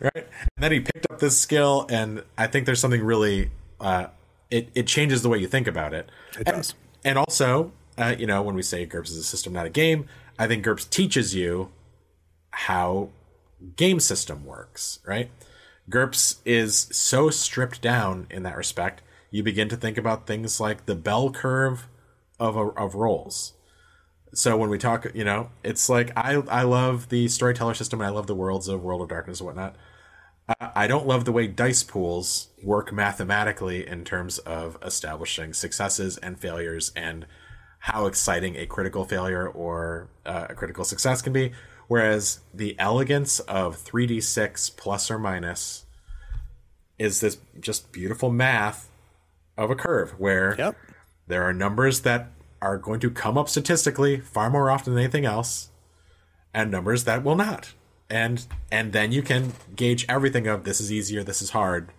right? And then he picked up this skill, and I think there's something really... It changes the way you think about it. It does. And also... when we say GURPS is a system, not a game, I think GURPS teaches you how game system works, right? GURPS is so stripped down in that respect, you begin to think about things like the bell curve of roles. So when we talk, it's like, I love the storyteller system, and I love the worlds of World of Darkness and whatnot. I don't love the way dice pools work mathematically in terms of establishing successes and failures and how exciting a critical failure or a critical success can be. Whereas the elegance of 3d6 plus or minus is this just beautiful math of a curve where there are numbers that are going to come up statistically far more often than anything else, and numbers that will not. And then you can gauge everything of this is easier, this is hard,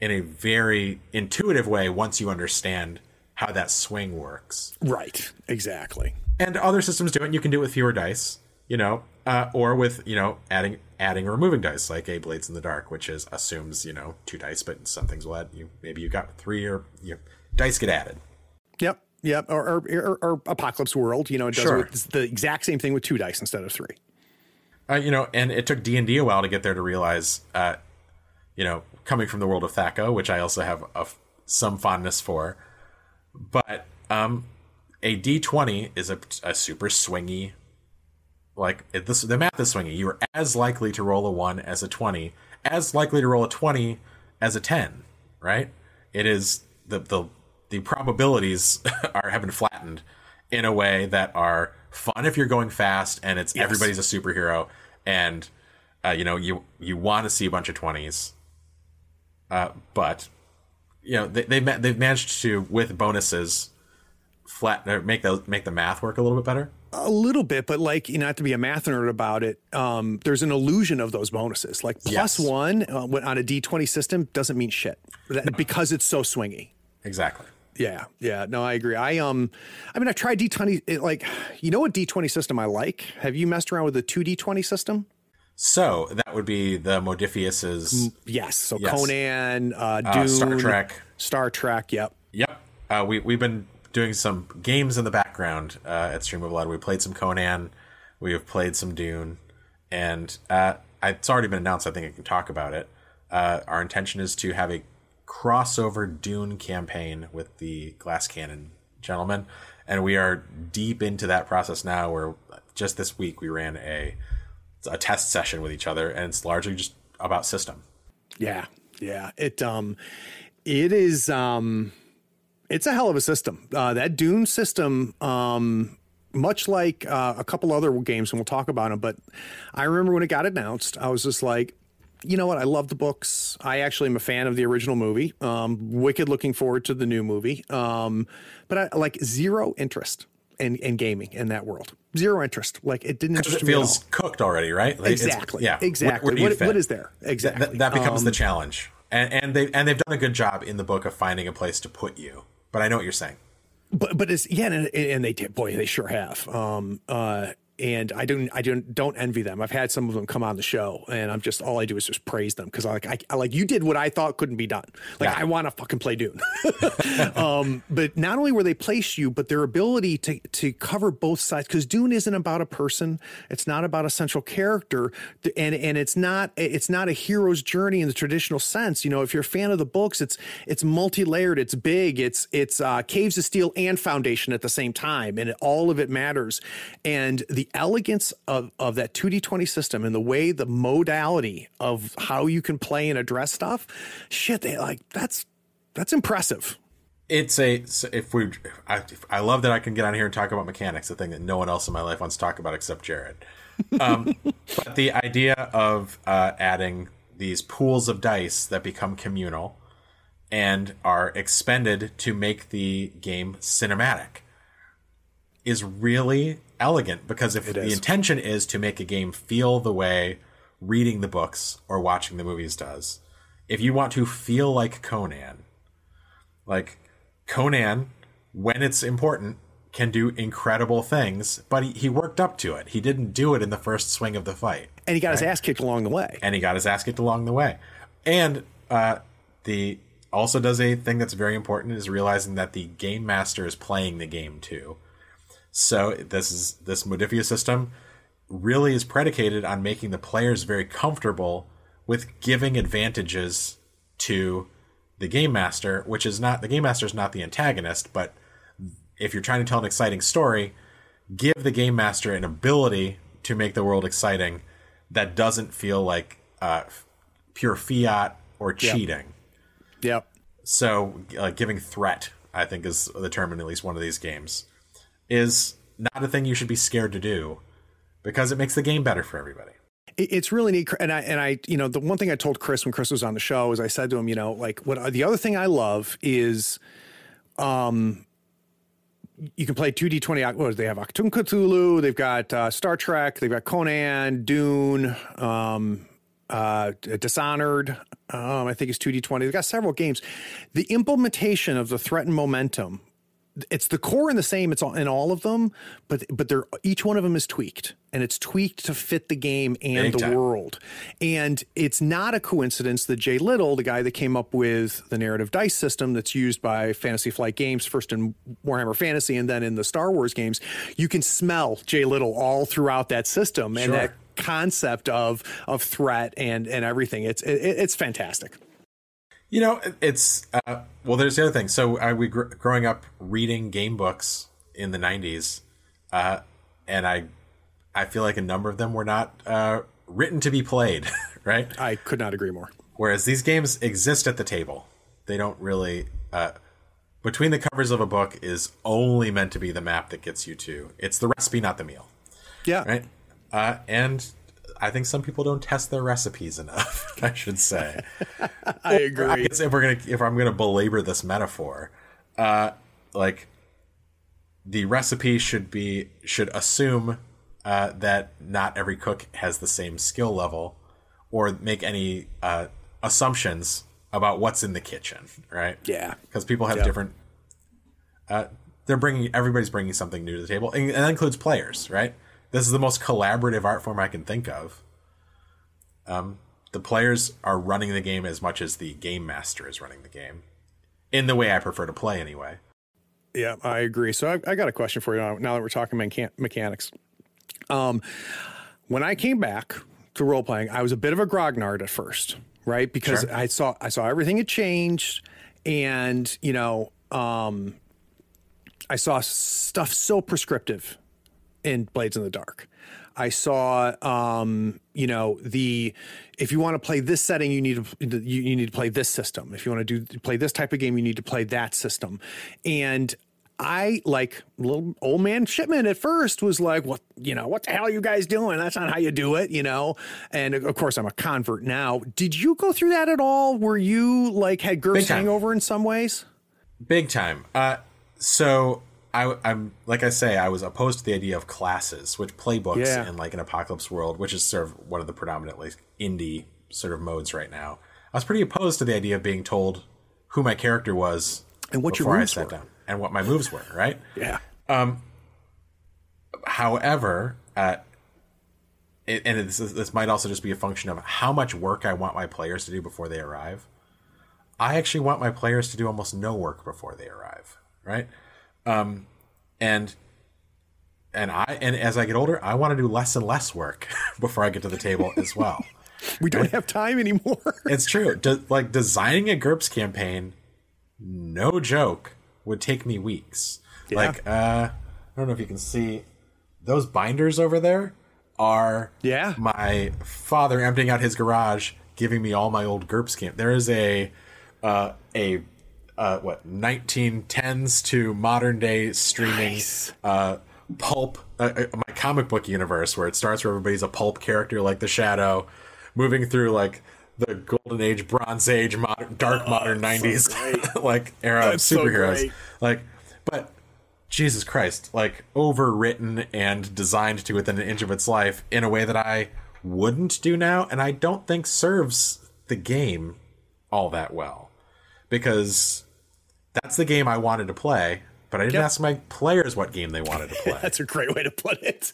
in a very intuitive way once you understand how that swing works. Right, exactly. And other systems do it. You can do it with fewer dice, or with, adding or removing dice, like a Blades in the Dark, which assumes, 2 dice, but some things will add, maybe you got 3 or dice get added. Yep. Or Apocalypse World, it does Sure. It's the exact same thing with 2 dice instead of 3. And it took D&D a while to get there to realize, coming from the world of THAC0, which I also have some fondness for, but a D20 is a super swingy, the math is swingy. You are as likely to roll a 1 as a 20, as likely to roll a 20 as a 10, right? It is the probabilities have been flattened in a way that are fun if you're going fast and it's everybody's a superhero, and you want to see a bunch of 20s, but they've managed to, with bonuses, make the math work a little bit better. A little bit, but not to be a math nerd about it, there's an illusion of those bonuses. Like +1 on a D20 system doesn't mean shit because it's so swingy. Exactly. Yeah. No, I agree. I mean, I've tried D20. Like, you know what D20 system I like? Have you messed around with the 2D20 system? So that would be the Modifius's. Yes. So yes. Conan, Dune, Star Trek. Yep. We've been doing some games in the background at Stream of Blood. We played some Conan. We have played some Dune, and it's already been announced. I think I can talk about it. Our intention is to have a crossover Dune campaign with the Glass Cannon gentlemen, and we are deep into that process now. Where just this week we ran a test session with each other, and it's largely just about system. Yeah. It is. It's a hell of a system. That Dune system, much like a couple other games, and we'll talk about them. But I remember when it got announced, I was just like, you know what? I love the books. I actually am a fan of the original movie. Wicked looking forward to the new movie. But I like zero interest in gaming in that world. Zero interest. Like it didn't interest me at all. It feels cooked already, right? Like exactly. Exactly. What is there? Exactly. That becomes the challenge. And they've done a good job in the book of finding a place to put you. But I know what you're saying. But it's and they did. Boy, they sure have. And I don't envy them. I've had some of them come on the show, and all I do is just praise them because I like you did what I thought couldn't be done. Like I want to fucking play Dune. But not only where they place you, but their ability to cover both sides, because Dune isn't about a person. It's not about a central character, and it's not a hero's journey in the traditional sense. You know, if you're a fan of the books, it's multi-layered. It's big. It's Caves of Steel and Foundation at the same time, and all of it matters. And the elegance of that 2D20 system and the way the modality of how you can play and address stuff, that's impressive. I love that I can get on here and talk about mechanics, a thing that no one else in my life wants to talk about except Jared. But the idea of adding these pools of dice that become communal and are expended to make the game cinematic is really elegant, because if the intention is to make a game feel the way reading the books or watching the movies does, if you want to feel like Conan, when it's important, can do incredible things, but he worked up to it. He didn't do it in the first swing of the fight. And he got his ass kicked along the way. And the also does a thing that's very important, is realizing that the game master is playing the game too. So this Modifius system really is predicated on making the players very comfortable with giving advantages to the game master, which is not, the game master is not the antagonist, but if you're trying to tell an exciting story, give the game master an ability to make the world exciting that doesn't feel like pure fiat or cheating. Yep. So giving threat, I think, is the term in at least one of these games, is not a thing you should be scared to do, because it makes the game better for everybody. It's really neat. And I, the one thing I told Chris when Chris was on the show is I said to him, the other thing I love is, you can play 2D20. What do they have? Achtung Cthulhu. They've got Star Trek. They've got Conan, Dune, Dishonored. I think it's 2D20. They've got several games. The implementation of the threat and momentum, it's the core and the same. It's all in all of them, but they're, each one of them is tweaked, and it's tweaked to fit the game and the world. And it's not a coincidence that Jay Little, the guy that came up with the narrative dice system that's used by Fantasy Flight Games, first in Warhammer Fantasy and then in the Star Wars games, you can smell Jay Little all throughout that system and that concept of threat and everything. It's fantastic. It's well, there's the other thing. So we growing up reading game books in the 90s, and I feel like a number of them were not written to be played, right? I could not agree more. Whereas these games exist at the table. They don't really between the covers of a book is only meant to be the map that gets you to. It's the recipe, not the meal. Yeah. Right. And I think some people don't test their recipes enough, I should say. I agree. I guess if I'm gonna belabor this metaphor, like the recipe should assume that not every cook has the same skill level, or make any assumptions about what's in the kitchen, right? Yeah. Because people have different everybody's bringing something new to the table, and that includes players, right? This is the most collaborative art form I can think of. The players are running the game as much as the game master is running the game, in the way I prefer to play anyway. Yeah, I agree. So I got a question for you now that we're talking mechanics. When I came back to role playing, I was a bit of a grognard at first, right? Because Sure. I saw everything had changed, and I saw stuff so prescriptive in Blades in the Dark. I saw, if you want to play this setting, you need to play this system. If you want to play this type of game, you need to play that system. And I, like little old man Shipman at first, was like, what the hell are you guys doing? That's not how you do it, And of course, I'm a convert now. Did you go through that at all? Were you like had GURPS hangover in some ways? Big time. So I'm like I say, I was opposed to the idea of classes, which playbooks in like an apocalypse world, which is sort of one of the predominantly indie sort of modes right now. I was pretty opposed to the idea of being told who my character was and what before your I moves sat were. down and what my moves were, right? Yeah. However, this might also just be a function of how much work I want my players to do before they arrive. I actually want my players to do almost no work before they arrive, right? And as I get older, I want to do less and less work before I get to the table as well. We don't have time anymore. It's true. Like designing a GURPS campaign, no joke, would take me weeks. Yeah. Like, I don't know if you can see those binders over there are my father emptying out his garage, giving me all my old GURPS camp. There is a 1910s to modern day streaming pulp, my comic book universe, where it starts where everybody's a pulp character like the Shadow, moving through like the Golden Age, Bronze Age, dark modern 90s like era of superheroes. But Jesus Christ, like overwritten and designed to within an inch of its life in a way that I wouldn't do now, and I don't think serves the game all that well. Because that's the game I wanted to play, but I didn't ask my players what game they wanted to play. That's a great way to put it.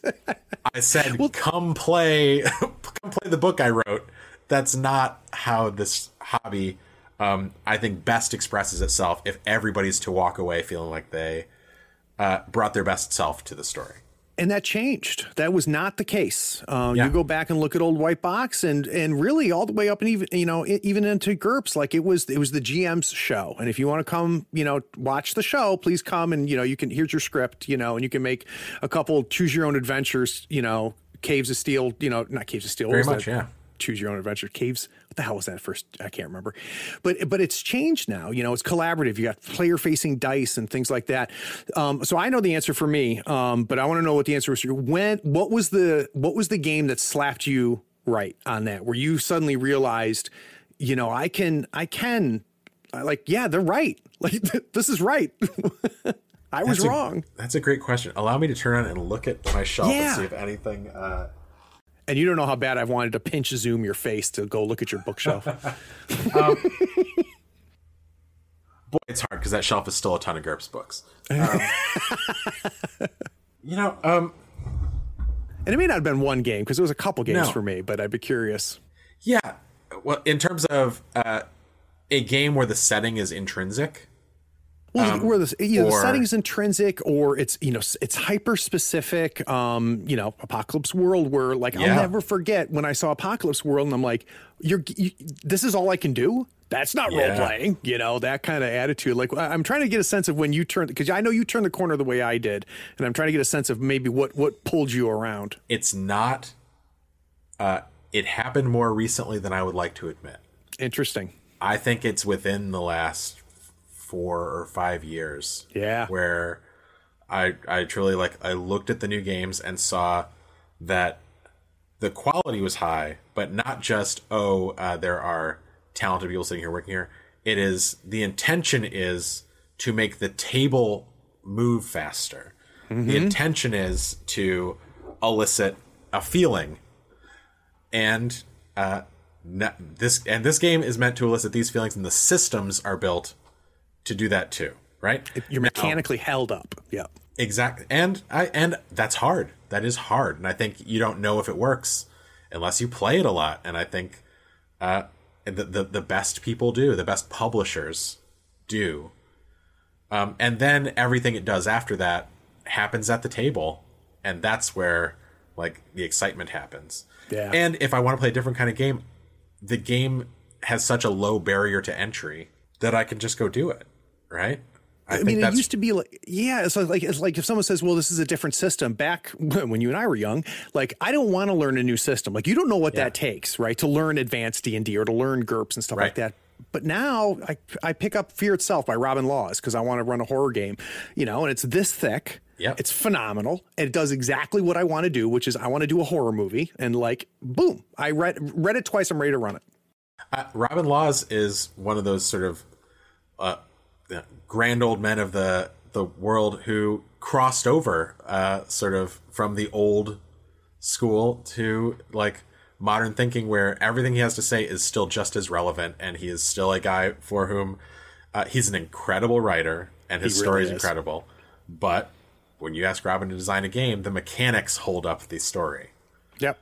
I said, come play the book I wrote. That's not how this hobby, I think, best expresses itself if everybody's to walk away feeling like they brought their best self to the story. And that changed. That was not the case. You go back and look at old White Box, and really all the way up and even into GURPS, like it was the GM's show. And if you want to come, watch the show, please come and here's your script, and you can make a couple choose your own adventures. Caves of Steel. Not Caves of Steel. Very much, yeah. Choose your own adventure. Caves. What the hell was that first? I can't remember. But it's changed now. It's collaborative. You got player facing dice and things like that. So I know the answer for me. But I want to know what the answer was. What was the game that slapped you right on that? Where you suddenly realized, I can they're right. Like this is right. I was wrong. That's a great question. Allow me to turn on and look at my shelf and see if anything. And you don't know how bad I've wanted to pinch zoom your face to go look at your bookshelf. Boy, it's hard because that shelf is still a ton of GURPS books. And it may not have been one game because it was a couple games for me, but I'd be curious. Yeah. Well, in terms of a game where the setting is intrinsic. Where the setting is intrinsic, or it's it's hyper specific. Apocalypse World, where I'll never forget when I saw Apocalypse World, and I'm like, this is all I can do. That's not role playing. That kind of attitude. Like I'm trying to get a sense of when you turn, because I know you turned the corner the way I did, and I'm trying to get a sense of maybe what pulled you around. It's not. It happened more recently than I would like to admit. Interesting. I think it's within the last 4 or 5 years. Yeah. Where I truly I looked at the new games and saw that the quality was high, but not just, there are talented people sitting here working here. It is, the intention is to make the table move faster. Mm-hmm. The intention is to elicit a feeling. And this game is meant to elicit these feelings, and the systems are built to do that too. right? You're mechanically held up. Yeah. Exactly. And that's hard. That is hard. And I think you don't know if it works unless you play it a lot. And I think the best people do, the best publishers do. And then everything it does after that happens at the table. And that's where like the excitement happens. Yeah. And if I want to play a different kind of game, the game has such a low barrier to entry that I can just go do it. Right. I mean, it used to be like, yeah, it's like if someone says, well, this is a different system back when you and I were young, like, I don't want to learn a new system. Like, you don't know what that takes, right? To learn advanced D&D or to learn GURPS and stuff like that. But now I pick up Fear Itself by Robin Laws because I want to run a horror game, you know, and it's this thick. Yep. It's phenomenal. And it does exactly what I want to do, which is I want to do a horror movie. And like, boom, I read it twice. I'm ready to run it. Robin Laws is one of those sort of grand old men of the world who crossed over sort of from the old school to like modern thinking, where everything he has to say is still just as relevant, and he is still a guy for whom he's an incredible writer and his story is incredible. But when you ask Robin to design a game, the mechanics hold up the story. Yep.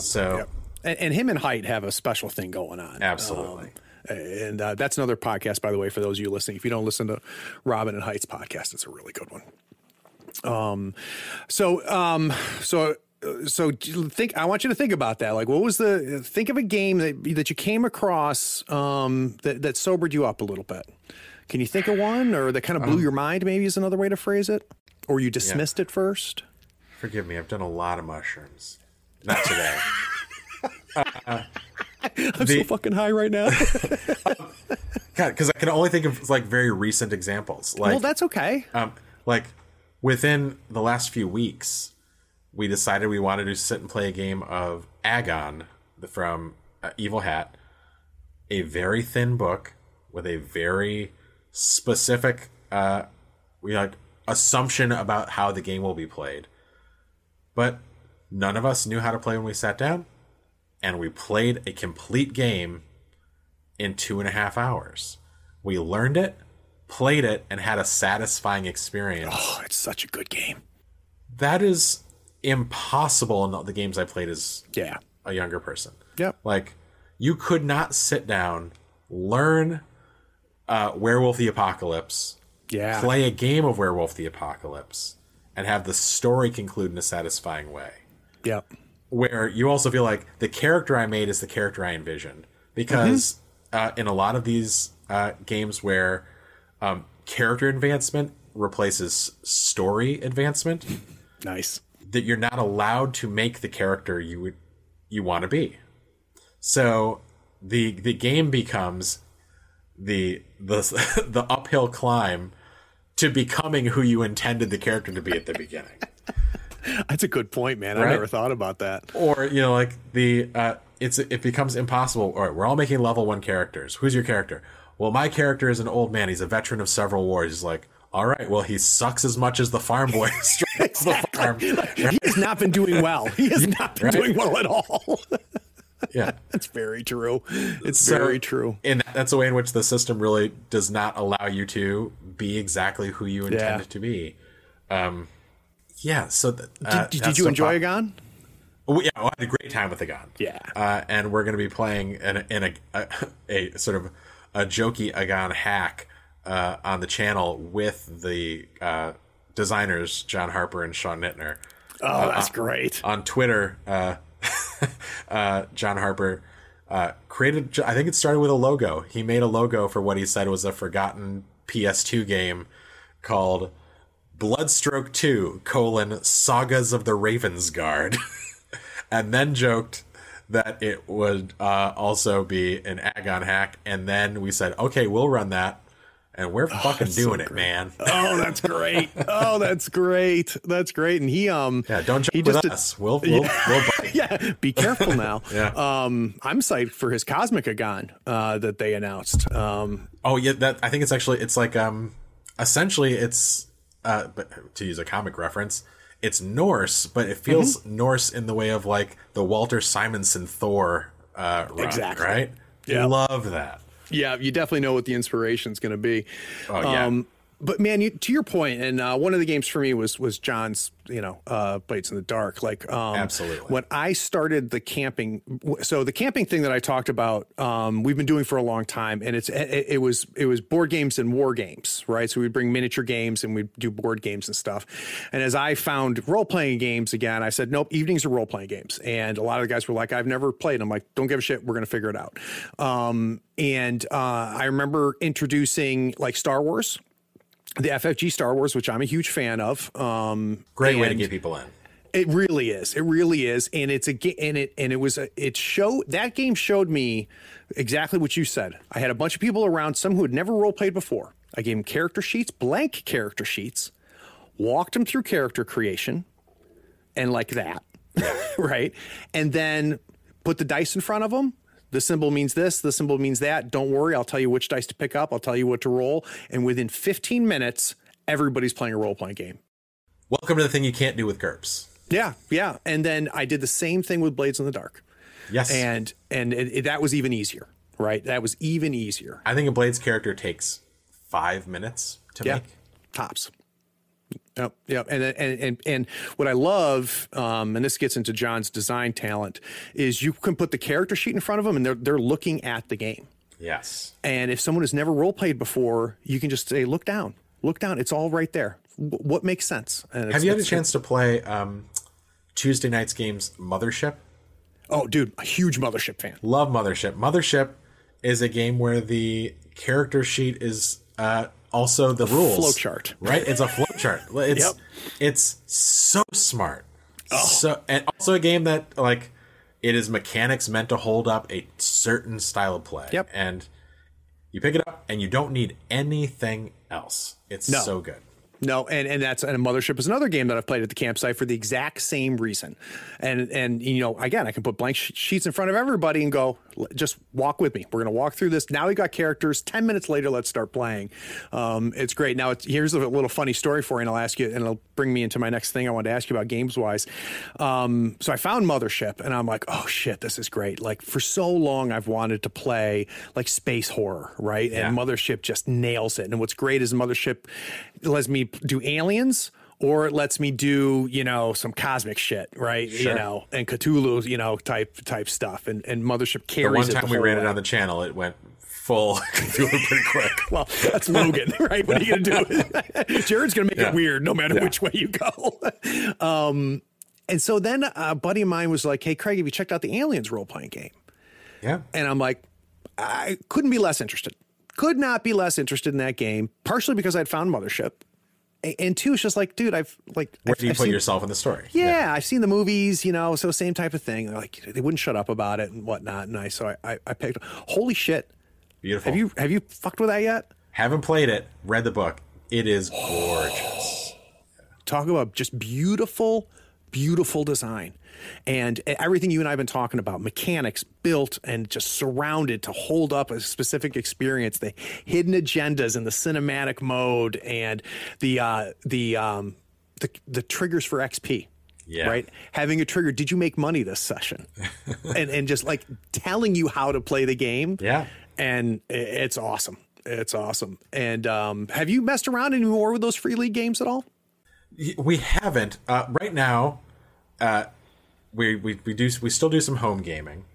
So and him and Height have a special thing going on. Absolutely. And that's another podcast, by the way, for those of you listening. If you don't listen to Robin and Height's podcast, it's a really good one. So think. I want you to think about that. Like, what was think of a game that you came across that sobered you up a little bit. Can you think of one, or that kind of blew your mind? Maybe is another way to phrase it, or you dismissed it first. Forgive me, I've done a lot of mushrooms. Not today. I'm so fucking high right now. God, because I can only think of like very recent examples. Like, well, that's okay. Like within the last few weeks, we decided we wanted to sit and play a game of Agon from Evil Hat, a very thin book with a very specific assumption about how the game will be played. But none of us knew how to play when we sat down. And we played a complete game in 2.5 hours. We learned it, played it, and had a satisfying experience. Oh, it's such a good game. That is impossible in the games I played as a younger person. Yep. Like, you could not sit down, learn Werewolf the Apocalypse, play a game of Werewolf the Apocalypse, and have the story conclude in a satisfying way. Yep. Where you also feel like the character I made is the character I envisioned. Because in a lot of these games where character advancement replaces story advancement, nice, that you're not allowed to make the character you want to be. So the game becomes the uphill climb to becoming who you intended the character to be at the beginning. That's a good point, man. Right? I never thought about that. Or, you know, like it becomes impossible. All right, we're all making level 1 characters. Who's your character? Well, my character is an old man. He's a veteran of several wars. He's like, all right, well, he sucks as much as the farm boy straight to the farm. Right? He has not been doing well. He has not been doing well at all. Yeah. That's very true. It's very true. And that's a way in which the system really does not allow you to be exactly who you intended to be. Yeah. So did you enjoy Agon? I had a great time with Agon. Yeah. And we're going to be playing in a sort of a jokey Agon hack on the channel with the designers John Harper and Sean Nittner. Oh, that's great. On Twitter, John Harper created, I think it started with a logo. He made a logo for what he said was a forgotten PS2 game called Bloodstroke 2, Sagas of the Ravensguard. And then joked that it would also be an Agon hack. And then we said, okay, we'll run that. And we're fucking doing it, man. Oh, that's great. Oh, that's great. That's great. And he don't joke with us. We'll bite. Yeah, be careful now. Yeah. I'm psyched for his Cosmic Agon that they announced. Oh yeah, that I think it's like essentially it's but to use a comic reference, it's Norse, but it feels Norse in the way of like the Walter Simonson Thor run, exactly. Right? Yeah. Love that. Yeah, you definitely know what the inspiration's going to be. Oh, yeah. But man, to your point, and one of the games for me was John's, Blades in the Dark. Like, absolutely. When I started the camping, so the camping thing that I talked about, we've been doing for a long time, and it was board games and war games, right? So we'd bring miniature games and we'd do board games and stuff. And as I found role playing games again, I said, nope, evenings are role playing games. And a lot of the guys were like, I've never played. I'm like, don't give a shit. We're going to figure it out. I remember introducing like Star Wars. The FFG Star Wars, which I'm a huge fan of. Great way to get people in. It really is. It really is. And that game showed me exactly what you said. I had a bunch of people around, some who had never role played before. I gave them character sheets, blank character sheets, walked them through character creation, and like that, right? And then put the dice in front of them. The symbol means this, the symbol means that. Don't worry, I'll tell you which dice to pick up. I'll tell you what to roll. And within 15 minutes, everybody's playing a role-playing game. Welcome to the thing you can't do with GURPS. Yeah. And then I did the same thing with Blades in the Dark. Yes. And that was even easier, right? That was even easier. I think a Blades character takes 5 minutes to make. Tops. Yep. And what I love, and this gets into John's design talent, is you can put the character sheet in front of them and they're looking at the game. Yes. And if someone has never role played before, you can just say, look down. It's all right there. What makes sense? And have you had a chance to play Tuesday night's games Mothership? Oh, dude, a huge Mothership fan. Love Mothership. Mothership is a game where the character sheet is also the rules flowchart, right? It's a flowchart. It's so smart. And also a game that like it is mechanics meant to hold up a certain style of play. Yep. And you pick it up and you don't need anything else. It's so good. No, and Mothership is another game that I've played at the campsite for the exact same reason. And again, I can put blank sheets in front of everybody and go, just walk with me. We're going to walk through this. Now we got characters. 10 minutes later, let's start playing. It's great. Now, here's a little funny story for you, and I'll ask you, and it'll bring me into my next thing I wanted to ask you about games-wise. So I found Mothership, and I'm like, oh, shit, this is great. Like, for so long, I've wanted to play, like, space horror, right? Yeah. And Mothership just nails it. And what's great is Mothership lets me do aliens, or it lets me do, some cosmic shit, right? Sure. And Cthulhu, type stuff. And Mothership carries it. The one time we ran it on the channel, it went full Cthulhu pretty quick. Well, that's Logan, right? What are you going to do? Jared's going to make it weird no matter which way you go. And so then a buddy of mine was like, hey, Craig, have you checked out the Aliens role-playing game? Yeah. And I'm like, I couldn't be less interested. Could not be less interested in that game, partially because I'd found Mothership. And two, it's just like, dude, where do you put yourself in the story? Yeah, I've seen the movies, so same type of thing. Like, they wouldn't shut up about it and whatnot. And I picked, holy shit. Beautiful. Have you fucked with that yet? Haven't played it, read the book. It is gorgeous. Talk about just beautiful design. And everything you and I have been talking about, mechanics built and just surrounded to hold up a specific experience, the hidden agendas in the cinematic mode, and the triggers for XP. Yeah. Right. Having a trigger. Did you make money this session? and just like telling you how to play the game. Yeah. And it's awesome. It's awesome. And have you messed around anymore with those free league games at all? We haven't. Right now, we still do some home gaming.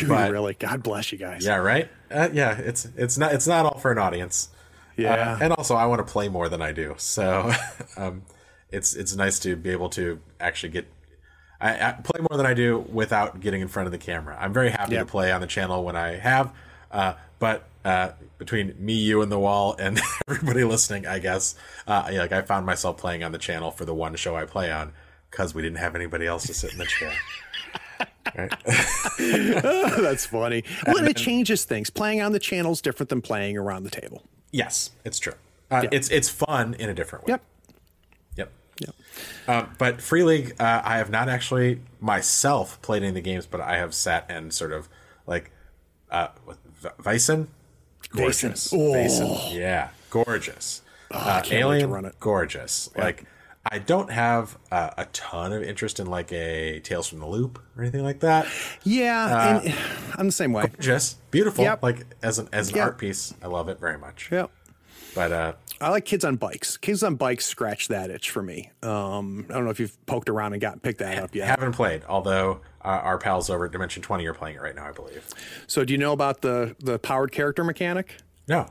Really? God bless you guys. Yeah, right? It's not all for an audience. Yeah. And also I want to play more than I do. So it's nice to be able to actually I play more than I do without getting in front of the camera. I'm very happy to play on the channel when I have, but between me, you, and the wall, and everybody listening, I guess, I found myself playing on the channel for the one show I play on because we didn't have anybody else to sit in the chair. Right? That's funny. Well, and it changes things. Playing on the channel is different than playing around the table. Yes, it's true. It's fun in a different way. Yep. But Free League, I have not actually myself played any of the games, but I have sat and sort of like Vysen. Gorgeous. Vysen. Yeah, gorgeous. Alien, gorgeous. Yeah. Like, I don't have a ton of interest in like a Tales from the Loop or anything like that. Yeah, and I'm the same way. Gorgeous, beautiful. Yep. Like as an art piece, I love it very much. Yep. But I like Kids on Bikes. Kids on Bikes scratch that itch for me. I don't know if you've poked around and picked that up yet. Haven't played, although our pals over at Dimension 20 are playing it right now, I believe. So do you know about the powered character mechanic? No.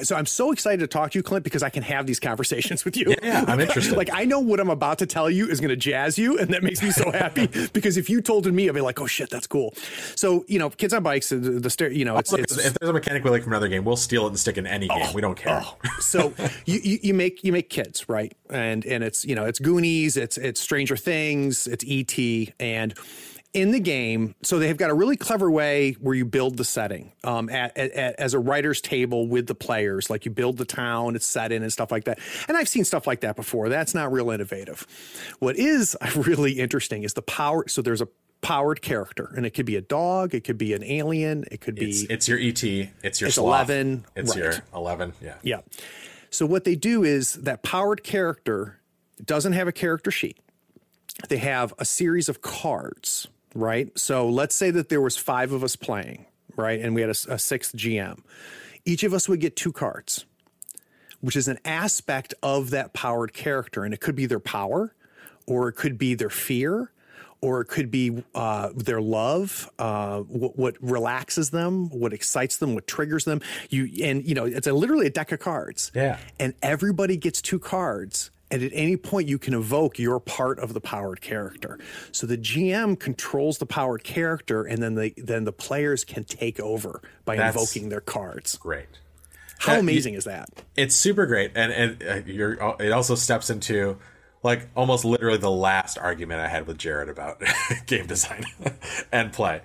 So I'm so excited to talk to you, Clint, because I can have these conversations with you. Yeah, I'm interested. Like, I know what I'm about to tell you is going to jazz you, and that makes me so happy, because if you told it me, I'd be like, oh shit, that's cool. So, Kids on Bikes, it's if there's a mechanic we like from another game, we'll steal it and stick it in any game. We don't care. So you make kids, right? And it's, it's Goonies, it's Stranger Things, it's E.T., and in the game, so they've got a really clever way where you build the setting as a writer's table with the players. Like, you build the town, it's set in and stuff like that. And I've seen stuff like that before. That's not real innovative. What is really interesting is the power. So there's a powered character, and it could be a dog, it could be an alien, it could be... It's your E.T., it's your it's sloth. 11. It's right. your 11, yeah. Yeah. So what they do is that powered character doesn't have a character sheet. They have a series of cards. Right. So let's say that there was 5 of us playing, right? And we had a sixth GM. Each of us would get 2 cards, which is an aspect of that powered character. And it could be their power, or it could be their fear, or it could be their love, what relaxes them, what excites them, what triggers them. It's literally a deck of cards. Yeah. And everybody gets 2 cards. And at any point, you can evoke your part of the powered character. So the GM controls the powered character, and then the players can take over by invoking their cards. Great. How amazing is that? It's super great, and it also steps into like almost literally the last argument I had with Jared about game design and play.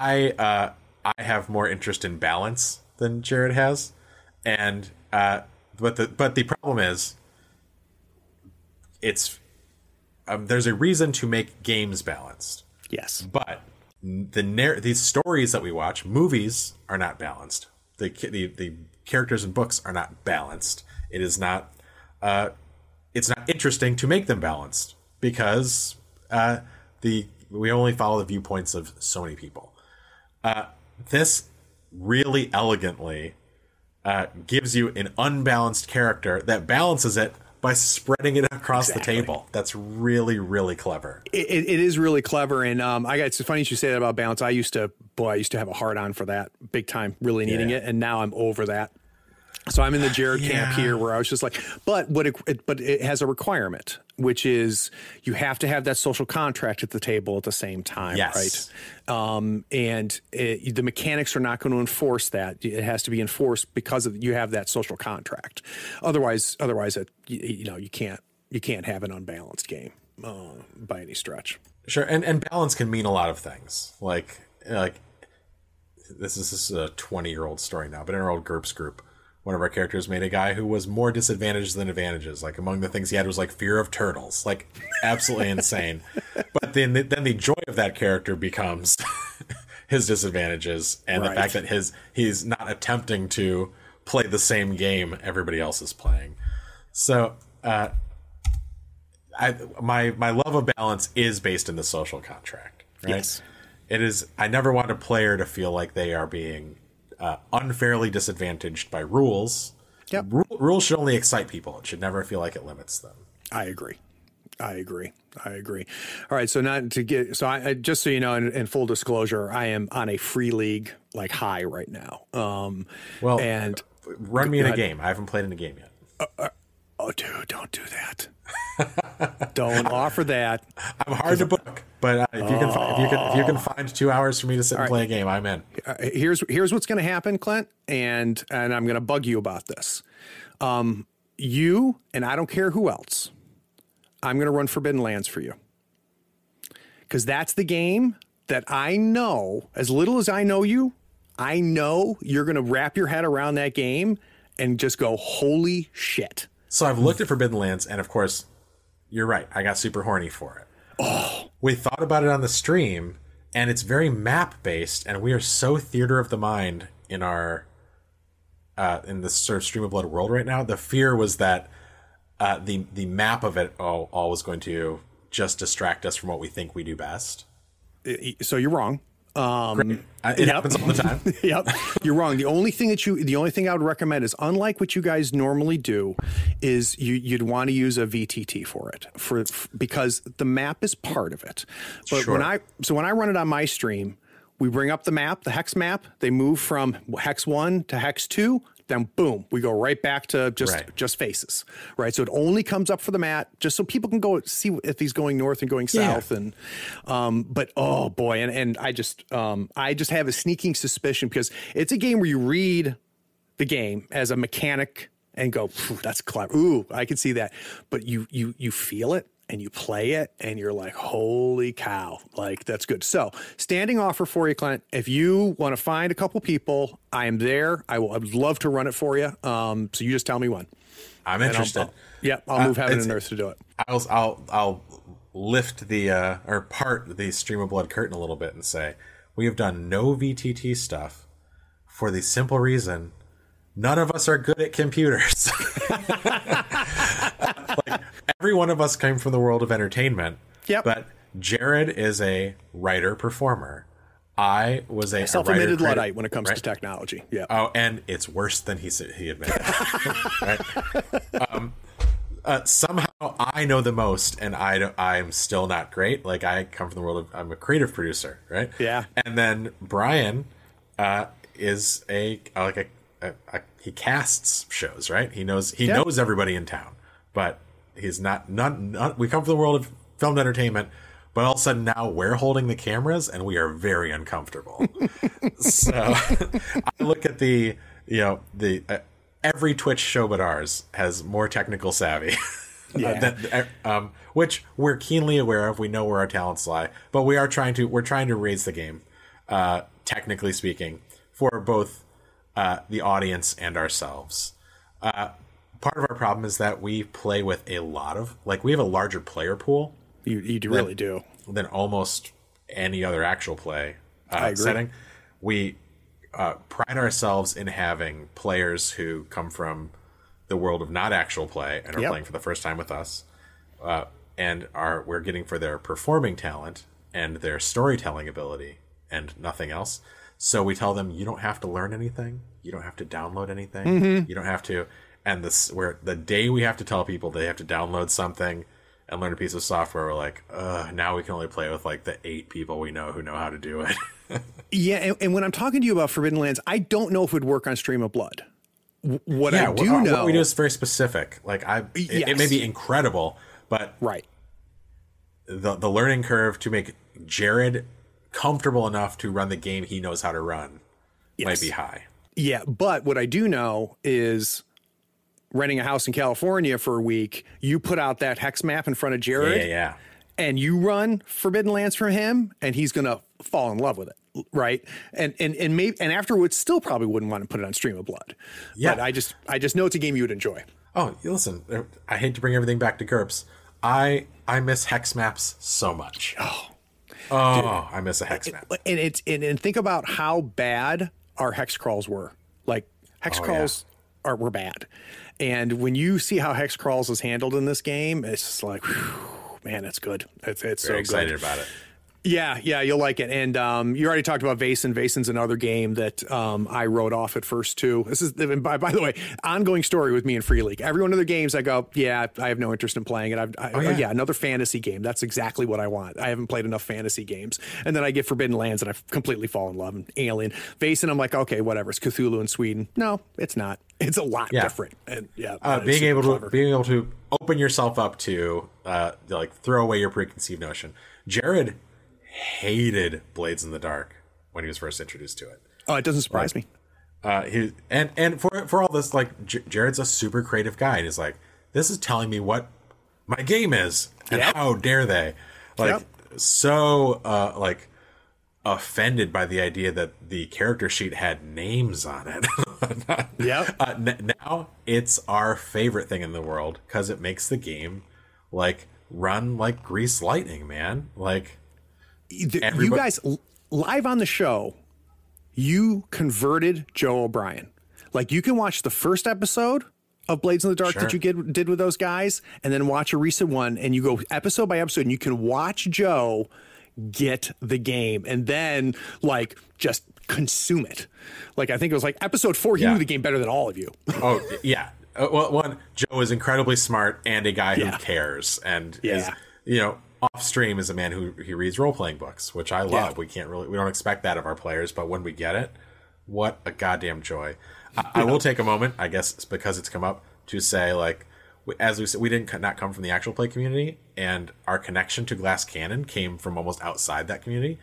I have more interest in balance than Jared has, and but the problem is, it's there's a reason to make games balanced. Yes, but these stories that we watch, movies, are not balanced. The characters in books are not balanced. It is not. It's not interesting to make them balanced, because we only follow the viewpoints of so many people. This really elegantly gives you an unbalanced character that balances it by spreading it across the table. That's really, really clever. It is really clever. And it's funny you say that about balance. I used to have a hard on for that big time, really needing it. And now I'm over that. So I'm in the Jared camp here, where I was just like, but it has a requirement, which is you have to have that social contract at the table at the same time, right? The mechanics are not going to enforce that. It has to be enforced because you have that social contract. Otherwise, you can't have an unbalanced game by any stretch. Sure, and balance can mean a lot of things. Like this is a 20-year-old story now, but in our old GURPS group, one of our characters made a guy who was more disadvantaged than advantages. Like, among the things he had was like fear of turtles, like absolutely insane. But then the joy of that character becomes his disadvantages, and the fact that he's not attempting to play the same game everybody else is playing. So my love of balance is based in the social contract, right? Yes. It is. I never want a player to feel like they are being unfairly disadvantaged by rules. Yep. Rules should only excite people. It should never feel like it limits them. I agree. All right. So I just so you know, in full disclosure, I am on a free league like high right now. And run me in a game. I haven't played in a game yet. Oh, dude, don't do that. Don't offer that. I'm hard to book, but if you can find 2 hours for me to sit and play a game, I'm in. Here's what's going to happen, Clint, and I'm going to bug you about this. You and I don't care who else. I'm going to run Forbidden Lands for you, because that's the game that I know. As little as I know you, I know you're going to wrap your head around that game and just go, holy shit. So I've looked at Forbidden Lands, and of course, you're right. I got super horny for it. Oh, we thought about it on the stream, and it's very map based, and we are so theater of the mind in our in this sort of Stream of Blood world right now. The fear was that the map of it all was going to just distract us from what we think we do best. So you're wrong. It happens all the time. Yep, you're wrong. The only thing I would recommend is, unlike what you guys normally do, is you'd want to use a VTT for it, because the map is part of it. But Sure. when I run it on my stream, we bring up the map, the hex map. They move from hex 1 to hex 2. Then boom, we go right back to just faces, right? So it only comes up for the mat, just so people can go see if he's going north and going south. And but oh boy, and I just have a sneaking suspicion, because it's a game where you read the game as a mechanic and go, that's clever. Ooh, I can see that. But you feel it and you play it and you're like, holy cow, like that's good. So standing offer for you, Clint. If you want to find a couple people, I am there. I would love to run it for you. So you just tell me when. I'm interested. I'll move heaven and earth to do it. I'll lift the or part the Stream of Blood curtain a little bit and say we have done no VTT stuff for the simple reason none of us are good at computers. Like, every one of us came from the world of entertainment. Yep. But Jared is a writer performer. I was a self-admitted writer, Luddite when it comes to technology. Yeah. Oh, and it's worse than he admitted. Right. Somehow I know the most, and I'm still not great. Like, I come from the world of, I'm a creative producer, right? Yeah. And then Brian is he casts shows, right? He knows everybody in town, but he's not. We come from the world of filmed entertainment, but all of a sudden now we're holding the cameras and we are very uncomfortable. So I look at every Twitch show but ours has more technical savvy. Yeah. Which we're keenly aware of. We know where our talents lie, but we're trying to raise the game, technically speaking, for both the audience and ourselves. Part of our problem is that we play with a lot of, we have a larger player pool. You really do. Than almost any other actual play I agree. setting. We pride ourselves in having players who come from the world of not actual play and are playing for the first time with us, and we're getting for their performing talent and their storytelling ability and nothing else. So we tell them, you don't have to learn anything, you don't have to download anything, you don't have to. And the day we have to tell people they have to download something and learn a piece of software, we're like, now we can only play with the 8 people we know who know how to do it. Yeah, and when I'm talking to you about Forbidden Lands, I don't know if it would work on Stream of Blood. What we do is very specific. It may be incredible, but the learning curve to make Jared comfortable enough to run the game he knows how to run might be high. Yeah, but what I do know is, renting a house in California for a week, you put out that hex map in front of Jared, and you run Forbidden Lands for him, and he's gonna fall in love with it, right? And afterwards, still probably wouldn't want to put it on Stream of Blood. Yeah, but I just know it's a game you would enjoy. Oh, listen, I hate to bring everything back to GURPS. I miss hex maps so much. Dude, I miss a hex map. And think about how bad our hex crawls were. Hex crawls were bad. And when you see how hex crawls is handled in this game, it's just like, whew, man, it's good. It's very so excited good. about it. Yeah, you'll like it. And you already talked about Vaesen. Vaesen's another game that I wrote off at first too. This is, by the way, ongoing story with me and Free League. Every one of their games, I go, I have no interest in playing it. Another fantasy game. That's exactly what I want. I haven't played enough fantasy games. And then I get Forbidden Lands and I completely fall in love. And Alien. Vaesen, I'm like, okay, whatever. It's Cthulhu in Sweden. No, it's not. It's a lot different. And being able to open yourself up to throw away your preconceived notion. Jared hated Blades in the Dark when he was first introduced to it. Oh, it doesn't surprise me. For all this, Jared's a super creative guy, and he's like, this is telling me what my game is, and how dare they? Offended by the idea that the character sheet had names on it. Now it's our favorite thing in the world because it makes the game run like grease lightning, man. You guys live on the show, you converted Joe O'Brien. You can watch the first episode of Blades in the Dark that you did with those guys, and then watch a recent one, and you go episode by episode, and you can watch Joe get the game and then like just consume it. Like, I think it was like episode 4, he knew the game better than all of you. Oh, yeah. Well, one, Joe is incredibly smart and a guy who cares and is, you know, off stream is a man who he reads role-playing books, which I love. We don't expect that of our players, but when we get it, what a goddamn joy. I will take a moment, I guess it's because it's come up, to say, like, as we said, we didn't not come from the actual play community, and our connection to Glass Cannon came from almost outside that community.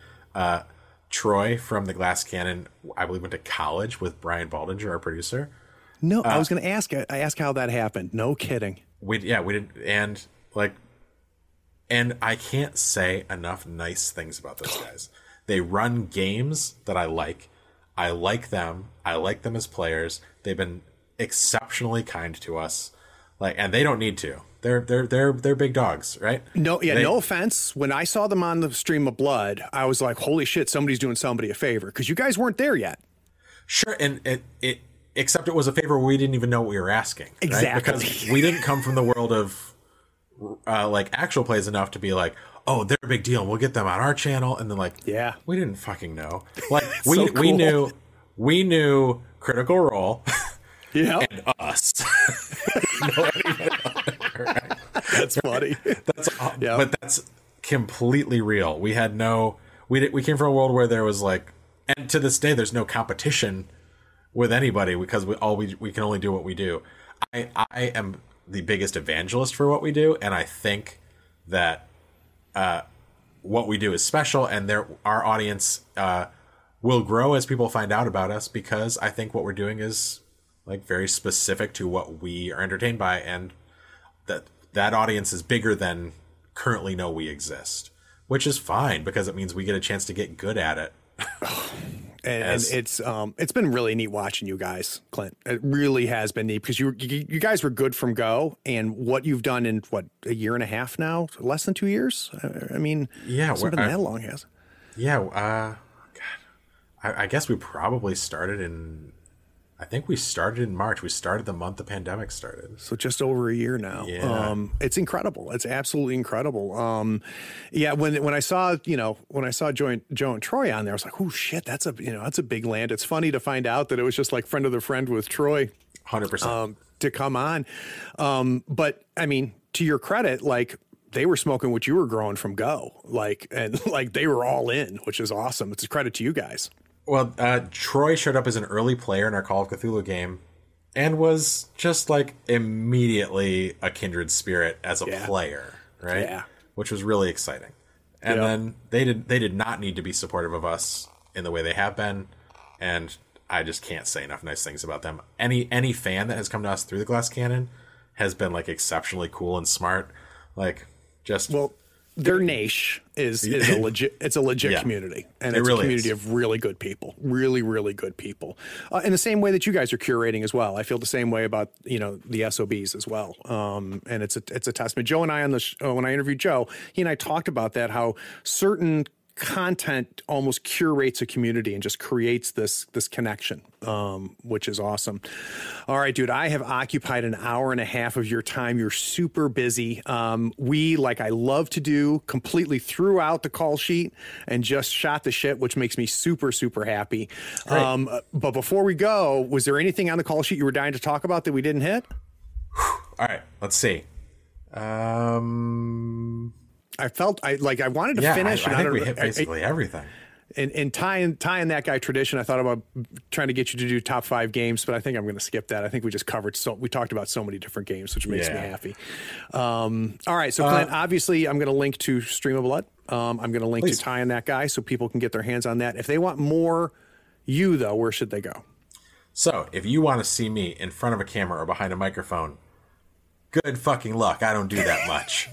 Troy from the Glass Cannon, I believe, went to college with Brian Baldinger, our producer. No, I was going to ask. I asked how that happened. No kidding. We didn't, and I can't say enough nice things about those guys. They run games that I like. I like them. I like them as players. They've been exceptionally kind to us. Like, and they don't need to. They're big dogs, right? No, no offense. When I saw them on the Stream of Blood, I was like, holy shit, somebody's doing somebody a favor, because you guys weren't there yet. Sure, and it except it was a favor we didn't even know what we were asking. Exactly. Right? Because we didn't come from the world of like actual plays enough to be like, oh, they're a big deal, and we'll get them on our channel, and then like, we didn't fucking know. Like we knew Critical Role. Yeah, and us. That's funny. But that's completely real. We had we came from a world where there was like, and to this day, there's no competition with anybody because we can only do what we do. I am the biggest evangelist for what we do, and I think that what we do is special, and our audience will grow as people find out about us, because I think what we're doing is like very specific to what we are entertained by, and that audience is bigger than currently know we exist, which is fine because it means we get a chance to get good at it. And it's been really neat watching you guys, Clint. It really has been neat because you guys were good from go, and what you've done in a year and a half now, less than 2 years. I mean, it's been that long, has it? Yeah. God, I guess we probably started in. I think we started in March. We started the month the pandemic started. So just over a year now. Yeah. It's incredible. It's absolutely incredible. When I saw Joe and Troy on there, I was like, oh shit, that's a big land. It's funny to find out that it was just like friend of the friend with Troy. 100%. To come on. But I mean, to your credit, like, they were smoking what you were growing from go. And they were all in, which is awesome. It's a credit to you guys. Well, Troy showed up as an early player in our Call of Cthulhu game and was just like immediately a kindred spirit as a player, right? Yeah. Which was really exciting. And then they did not need to be supportive of us in the way they have been, and I just can't say enough nice things about them. Any fan that has come to us through the Glass Cannon has been like exceptionally cool and smart. Like, just their niche is a legit community, and it's really a community of really good people, really, really good people. In the same way that you guys are curating as well. I feel the same way about, the SOBs as well. And it's a testament. Joe and I when I interviewed Joe, he and I talked about that, how certain content almost curates a community and just creates this connection, which is awesome. All right, dude, I have occupied an hour and a half of your time. You're super busy. We, like I love to do, completely threw out the call sheet and just shot the shit, which makes me super, super happy. But before we go, was there anything on the call sheet you were dying to talk about that we didn't hit? All right, let's see. I wanted to finish. I think we hit basically everything. And tying that guy tradition, I thought about trying to get you to do top 5 games, but I think I'm going to skip that. I think we just covered we talked about so many different games, which makes me happy. All right, so Clint, obviously I'm going to link to Stream of Blood. I'm going to link to tying that guy so people can get their hands on that. If they want more though, where should they go? So if you want to see me in front of a camera or behind a microphone, good fucking luck. I don't do that much.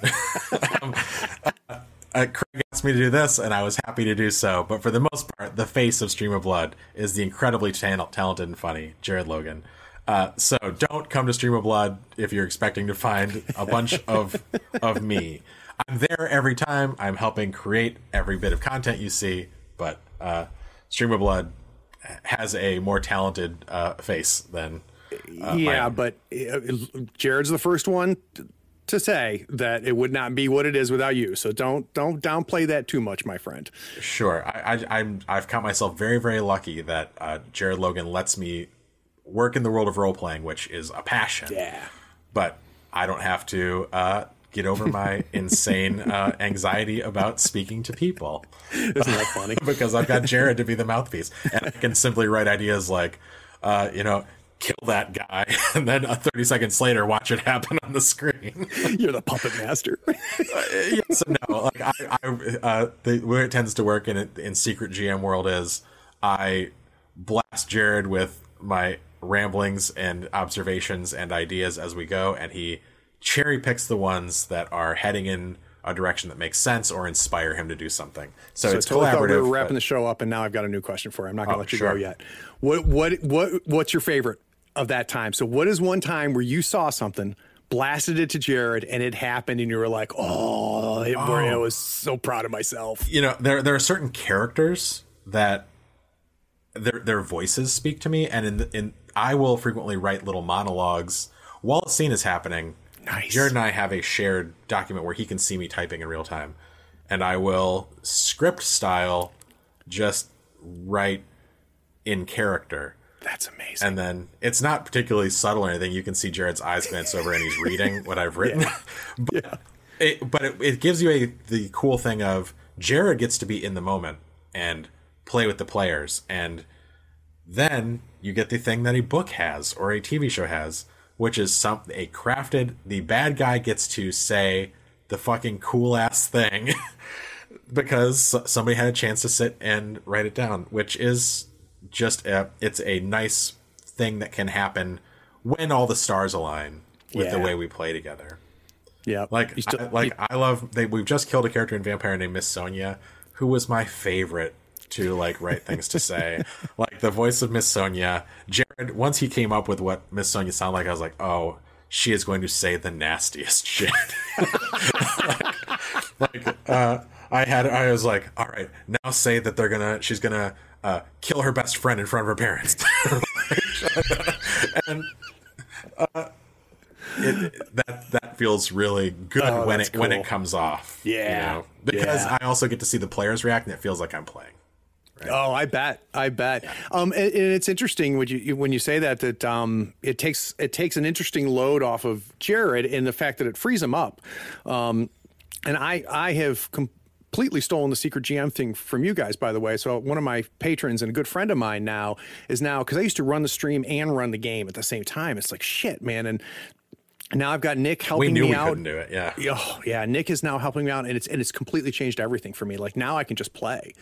Craig asked me to do this, and I was happy to do so. But for the most part, the face of Stream of Blood is the incredibly talented and funny Jared Logan. So don't come to Stream of Blood if you're expecting to find a bunch of me. I'm there every time. I'm helping create every bit of content you see. But Stream of Blood has a more talented face than mine. But Jared's the first one to say that it would not be what it is without you. So don't downplay that too much, my friend. Sure. I've count myself very, very lucky that Jared Logan lets me work in the world of role playing, which is a passion. Yeah. But I don't have to get over my insane anxiety about speaking to people. Isn't that funny? Because I've got Jared to be the mouthpiece, and I can simply write ideas like, kill that guy, and then 30 seconds later, watch it happen on the screen. You're the puppet master. Yes and no. Like where it tends to work in Secret GM world is I blast Jared with my ramblings and observations and ideas as we go, and he cherry picks the ones that are heading in a direction that makes sense or inspire him to do something. So it's totally collaborative. We were wrapping the show up, and now I've got a new question for you. I'm not going to let you sure. go yet. What's your favorite of that time? So what is one time where you saw something, blasted it to Jared, and it happened, and you were like, I was so proud of myself. There are certain characters that their voices speak to me, and I will frequently write little monologues while a scene is happening. Nice. Jared and I have a shared document where he can see me typing in real time, and I will script style just write in character. That's amazing. And then it's not particularly subtle or anything. You can see Jared's eyes glance over and he's reading what I've written. Yeah. It gives you the cool thing of Jared gets to be in the moment and play with the players, and then you get the thing that a book has or a TV show has, which is the bad guy gets to say the fucking cool ass thing because somebody had a chance to sit and write it down, which is just it's a nice thing that can happen when all the stars align with the way we play together. Yeah. We've just killed a character in Vampire named Miss Sonia, who was my favorite to write things to say. Like the voice of Miss Sonia. Jared, once he came up with what Miss Sonia sounded like, I was like, oh, she is going to say the nastiest shit. I was like, all right, now say that she's gonna kill her best friend in front of her parents. And that feels really good when it comes off. Yeah. Because I also get to see the players react, and it feels like I'm playing. Right? Oh, I bet. Yeah. And it's interesting when you say that it takes an interesting load off of Jared in the fact that it frees him up. And I have completely stolen the Secret GM thing from you guys, by the way. So one of my patrons and a good friend of mine now, because I used to run the stream and run the game at the same time. It's like, shit, man. And now I've got Nick helping me out. We couldn't do it, yeah. Oh, yeah. Nick is now helping me out, and it's completely changed everything for me. Like now I can just play,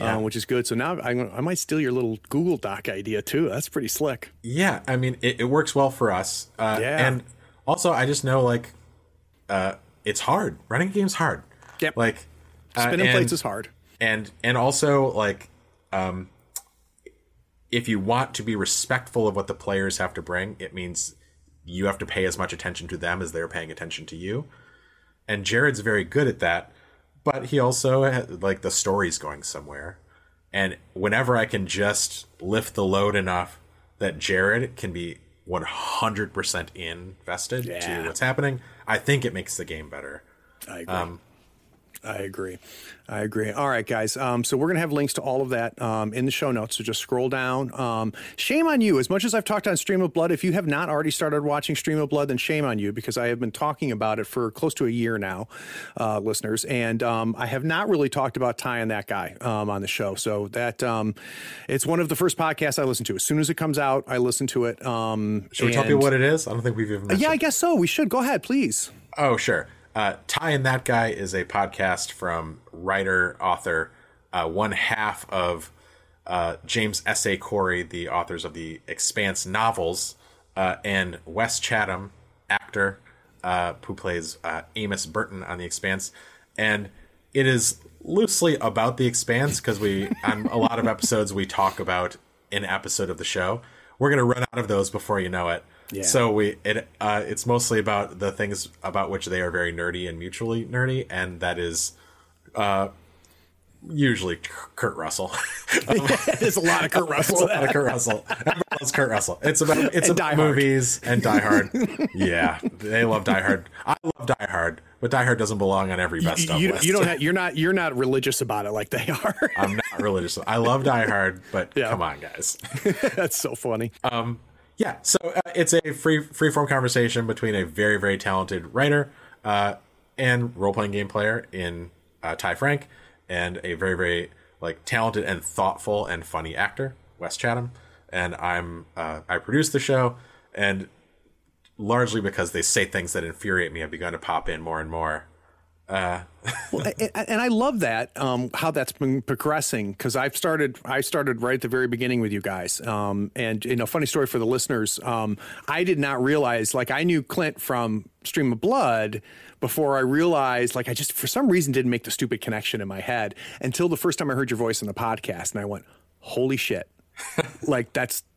which is good. So now I might steal your little Google Doc idea too. That's pretty slick. Yeah, I mean it works well for us. And also I just know it's hard. Running a game's hard. Yep. Spinning plates is hard. And also if you want to be respectful of what the players have to bring, it means you have to pay as much attention to them as they're paying attention to you. And Jared's very good at that, but he also the story's going somewhere. And whenever I can just lift the load enough that Jared can be 100% invested to what's happening, I think it makes the game better. I agree. All right, guys. So we're going to have links to all of that in the show notes. So just scroll down. Shame on you. As much as I've talked on Stream of Blood, if you have not already started watching Stream of Blood, then shame on you, because I have been talking about it for close to a year now, listeners. And I have not really talked about Ty and that guy on the show. So that it's one of the first podcasts I listen to. As soon as it comes out, I listen to it. Should we tell people what it is? I don't think we've even mentioned. Yeah, I guess so. We should. Go ahead, please. Oh, sure. Ty and That Guy is a podcast from writer-author, one half of James S.A. Corey, the authors of the Expanse novels, and Wes Chatham, actor, who plays Amos Burton on The Expanse. And it is loosely about The Expanse, because on a lot of episodes we talk about an episode of the show. We're going to run out of those before you know it. Yeah. So it's mostly about the things about which they are very nerdy and mutually nerdy, and that is usually Kurt Russell. There's a lot of Kurt Russell. Everyone loves Kurt Russell. It's about movies and Die Hard. Yeah, they love Die Hard. I love Die Hard, but Die Hard doesn't belong on every best of list. You're not religious about it like they are. I'm not religious. I love Die Hard, but come on, guys. That's so funny. Yeah, so it's a free-form conversation between a very, very talented writer and role-playing game player in Ty Frank, and a very, very talented and thoughtful and funny actor, Wes Chatham. And I produce the show, and largely because they say things that infuriate me, I've begun to pop in more and more. And I love that, how that's been progressing, because I started right at the very beginning with you guys. And funny story for the listeners. I did not realize, I knew Clint from Stream of Blood before I realized, I just, for some reason, didn't make the stupid connection in my head until the first time I heard your voice in the podcast. And I went, holy shit.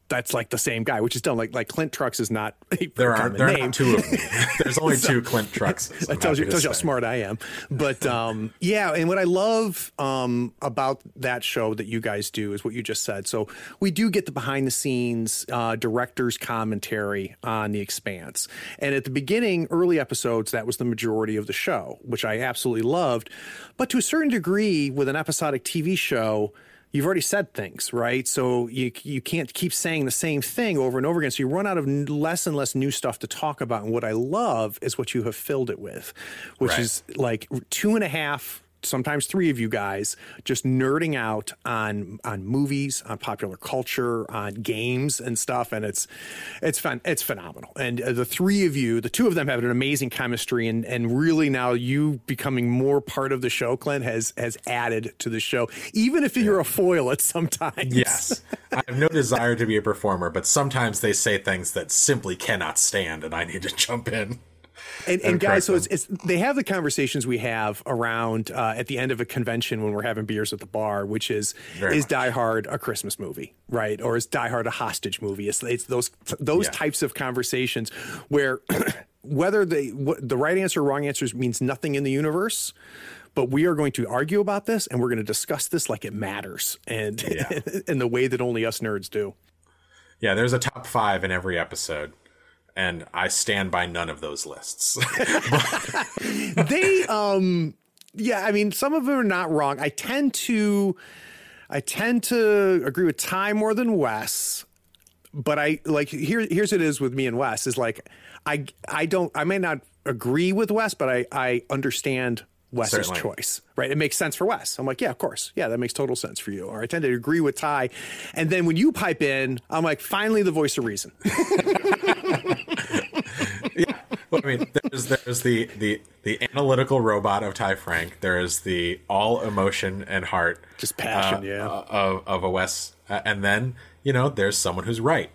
That's the same guy, which is dumb. Like Clint Trucks is not a there are not two of me. There's only two Clint Trucks. That tells you how smart I am. But and what I love about that show that you guys do is what you just said. So we do get the behind the scenes director's commentary on The Expanse. And at the beginning, early episodes, that was the majority of the show, which I absolutely loved. But to a certain degree, with an episodic TV show, you've already said things, right? So you can't keep saying the same thing over and over again. So you run out of less and less new stuff to talk about. And what I love is what you have filled it with, which is 2.5, sometimes 3 of you guys just nerding out on movies, on popular culture, on games and stuff. And it's fun. It's phenomenal. And the 3 of you, the 2 of them have an amazing chemistry, and really now you becoming more part of the show, Clint, has added to the show, even if you're a foil at some times. Yes. I have no desire to be a performer, but sometimes they say things that simply cannot stand and I need to jump in. And guys, so it's they have the conversations we have around at the end of a convention when we're having beers at the bar, which is Die Hard a Christmas movie, right? Or is Die Hard a hostage movie? It's those types of conversations where whether the right answer or wrong answers means nothing in the universe, but we are going to argue about this and we're going to discuss this like it matters, and in the way that only us nerds do. Yeah, there's a top 5 in every episode. And I stand by none of those lists. They, I mean, some of them are not wrong. I tend to agree with Ty more than Wes, but here's what it is with me and Wes is I may not agree with Wes, but I understand Wes's choice, right? It makes sense for Wes. I'm like, yeah, of course. Yeah, that makes total sense for you. Or I tend to agree with Ty. And then when you pipe in, I'm like, finally the voice of reason. Yeah. Well, I mean, there's the analytical robot of Ty Frank. There is the all emotion and heart. Just passion, of a Wes. And then, there's someone who's right.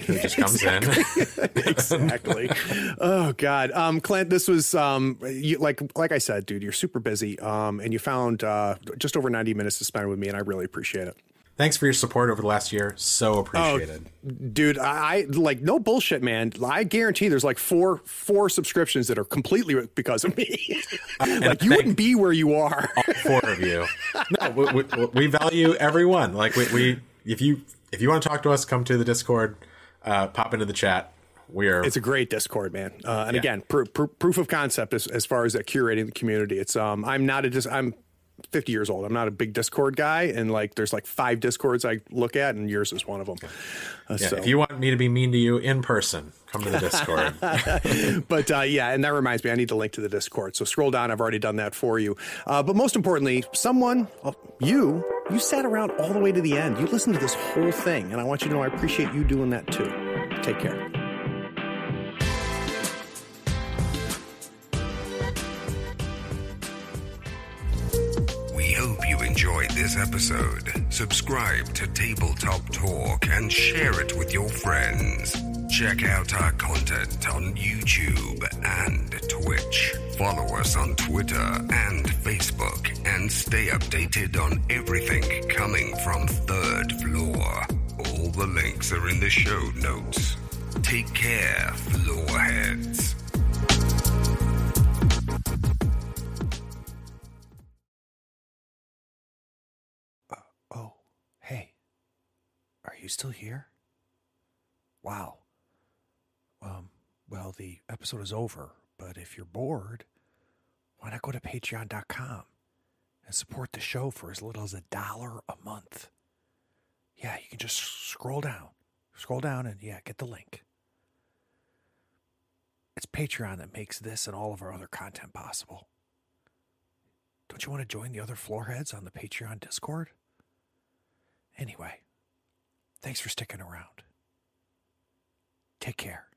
Who just comes in. Exactly. Oh God. Clint, this was, like I said, dude, you're super busy. And you found, just over 90 minutes to spend with me, and I really appreciate it. Thanks for your support over the last year. So appreciated. Dude, I no bullshit, man. I guarantee there's four subscriptions that are completely because of me. You wouldn't be where you are. All 4 of you. No, we value everyone. If you want to talk to us, come to the Discord. Pop into the chat. It's a great Discord, man. Again, proof of concept as far as curating the community. It's I'm 50 years old. I'm not a big Discord guy, and there's 5 Discords I look at, and yours is one of them. So. If you want me to be mean to you in person, come to the Discord. But and that reminds me, I need to link to the Discord. So scroll down. I've already done that for you. But most importantly, you sat around all the way to the end. You listened to this whole thing, and I want you to know I appreciate you doing that too. Take care. We hope you enjoyed this episode. Subscribe to Tabletop Talk and share it with your friends. Check out our content on YouTube and Twitch. Follow us on Twitter and Facebook and stay updated on everything coming from Third Floor. All the links are in the show notes. Take care, floorheads. you still here? Wow. Well, the episode is over, but if you're bored, why not go to patreon.com and support the show for as little as $1 a month? Yeah, you can just scroll down and get the link. It's Patreon that makes this and all of our other content possible. Don't you want to join the other floorheads on the Patreon Discord? Anyway, thanks for sticking around. Take care.